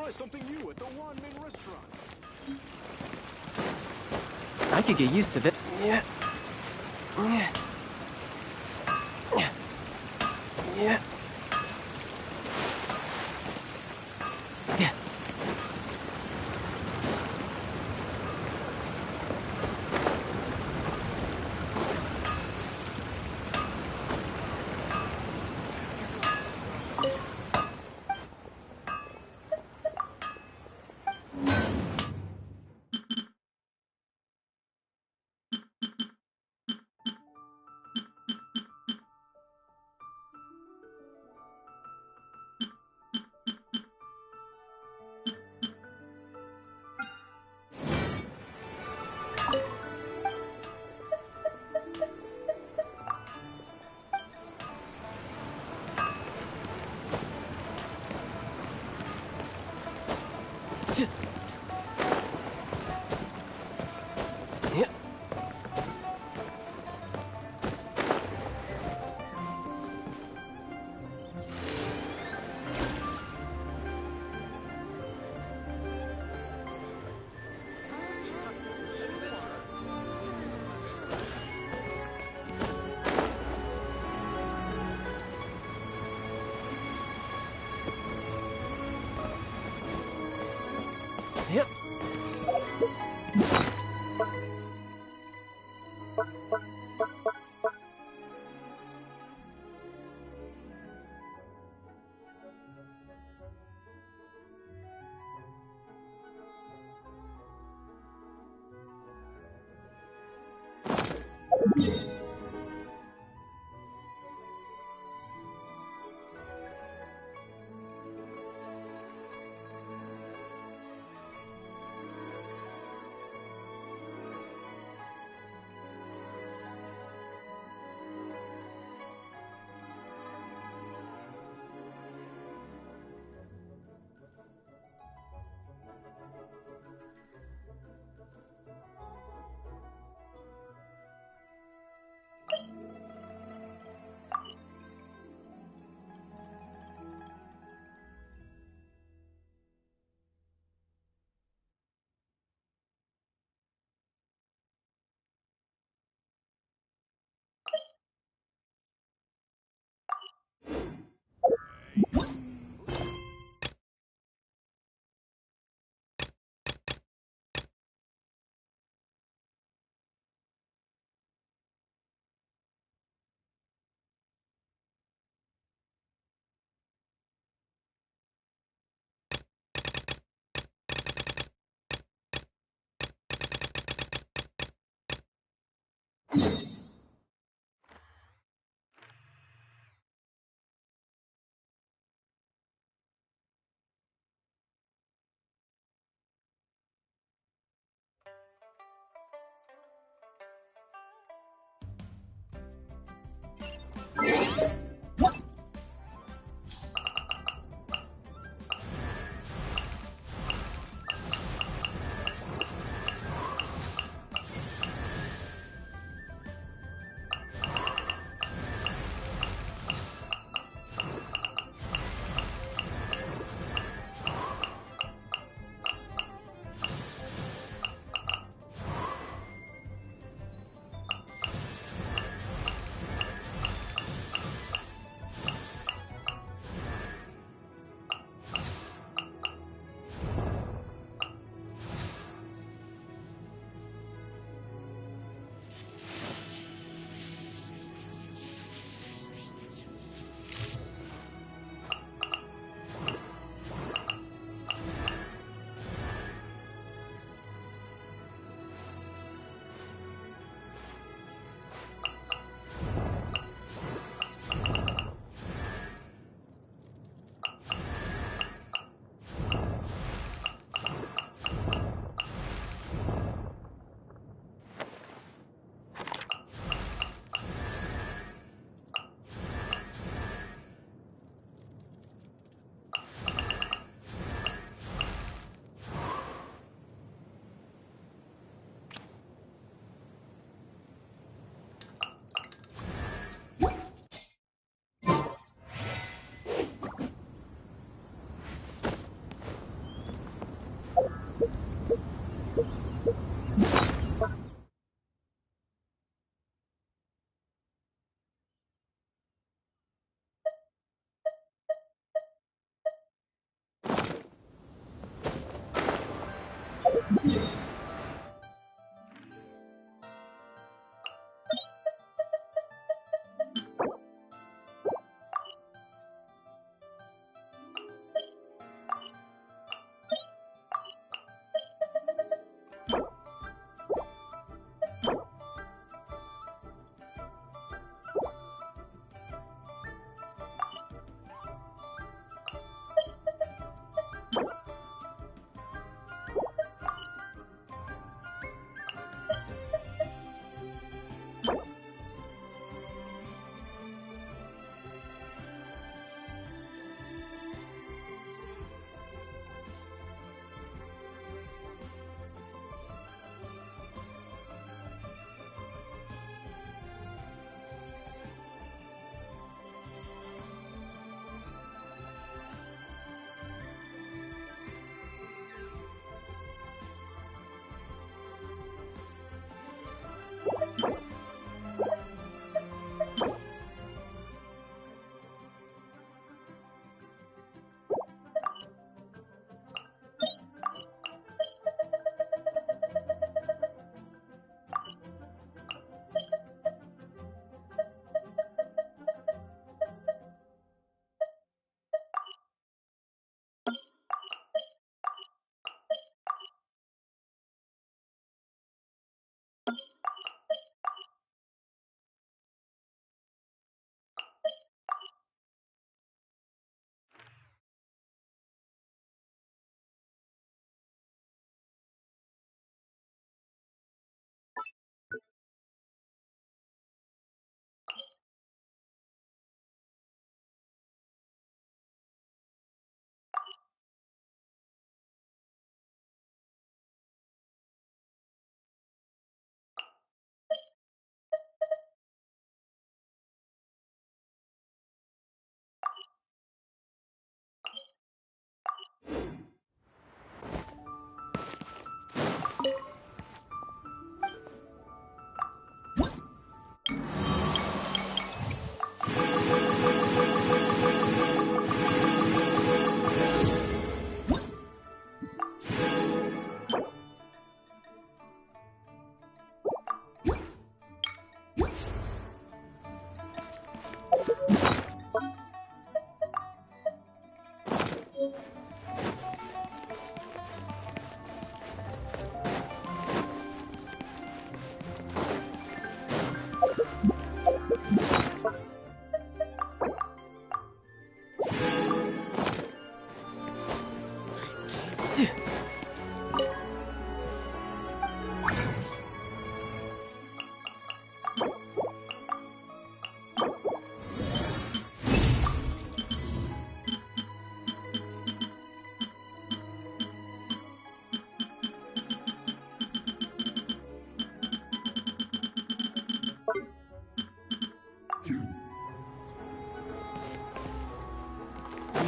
Try something new at the Wanmin restaurant. I could get used to this. Yeah. Yep.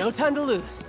No time to lose.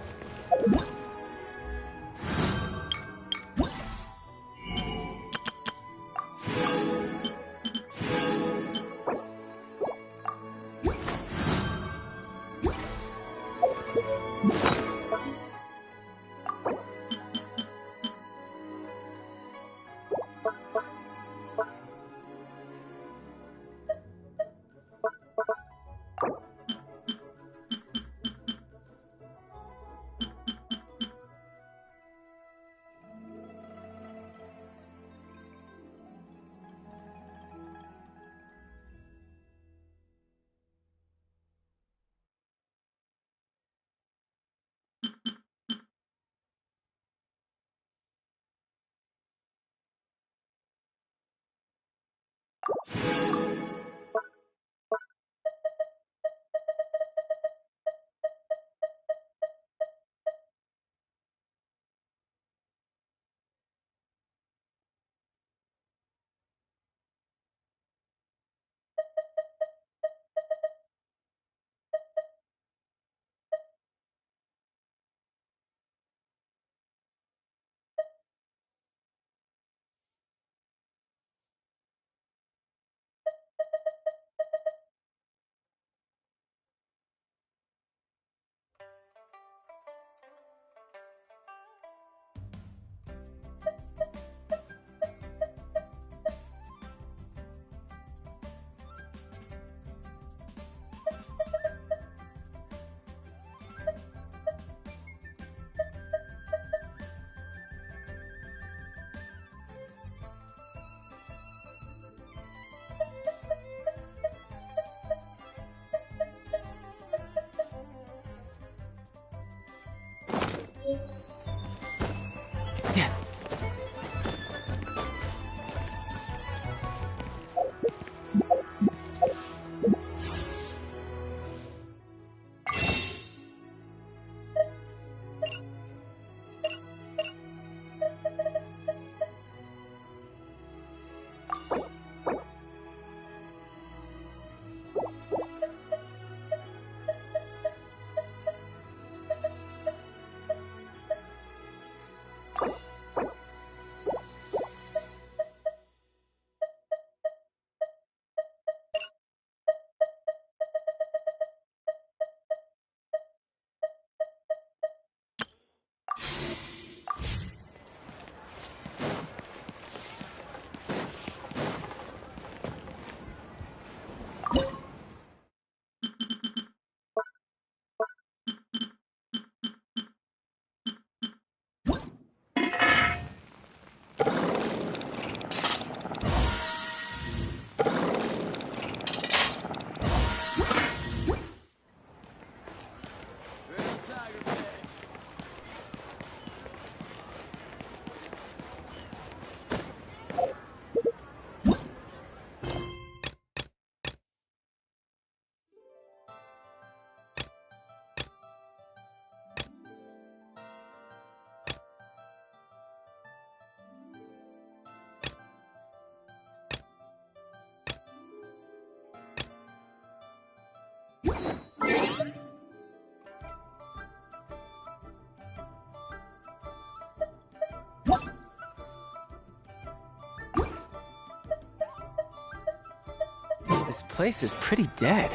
This place is pretty dead.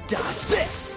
Dodge this!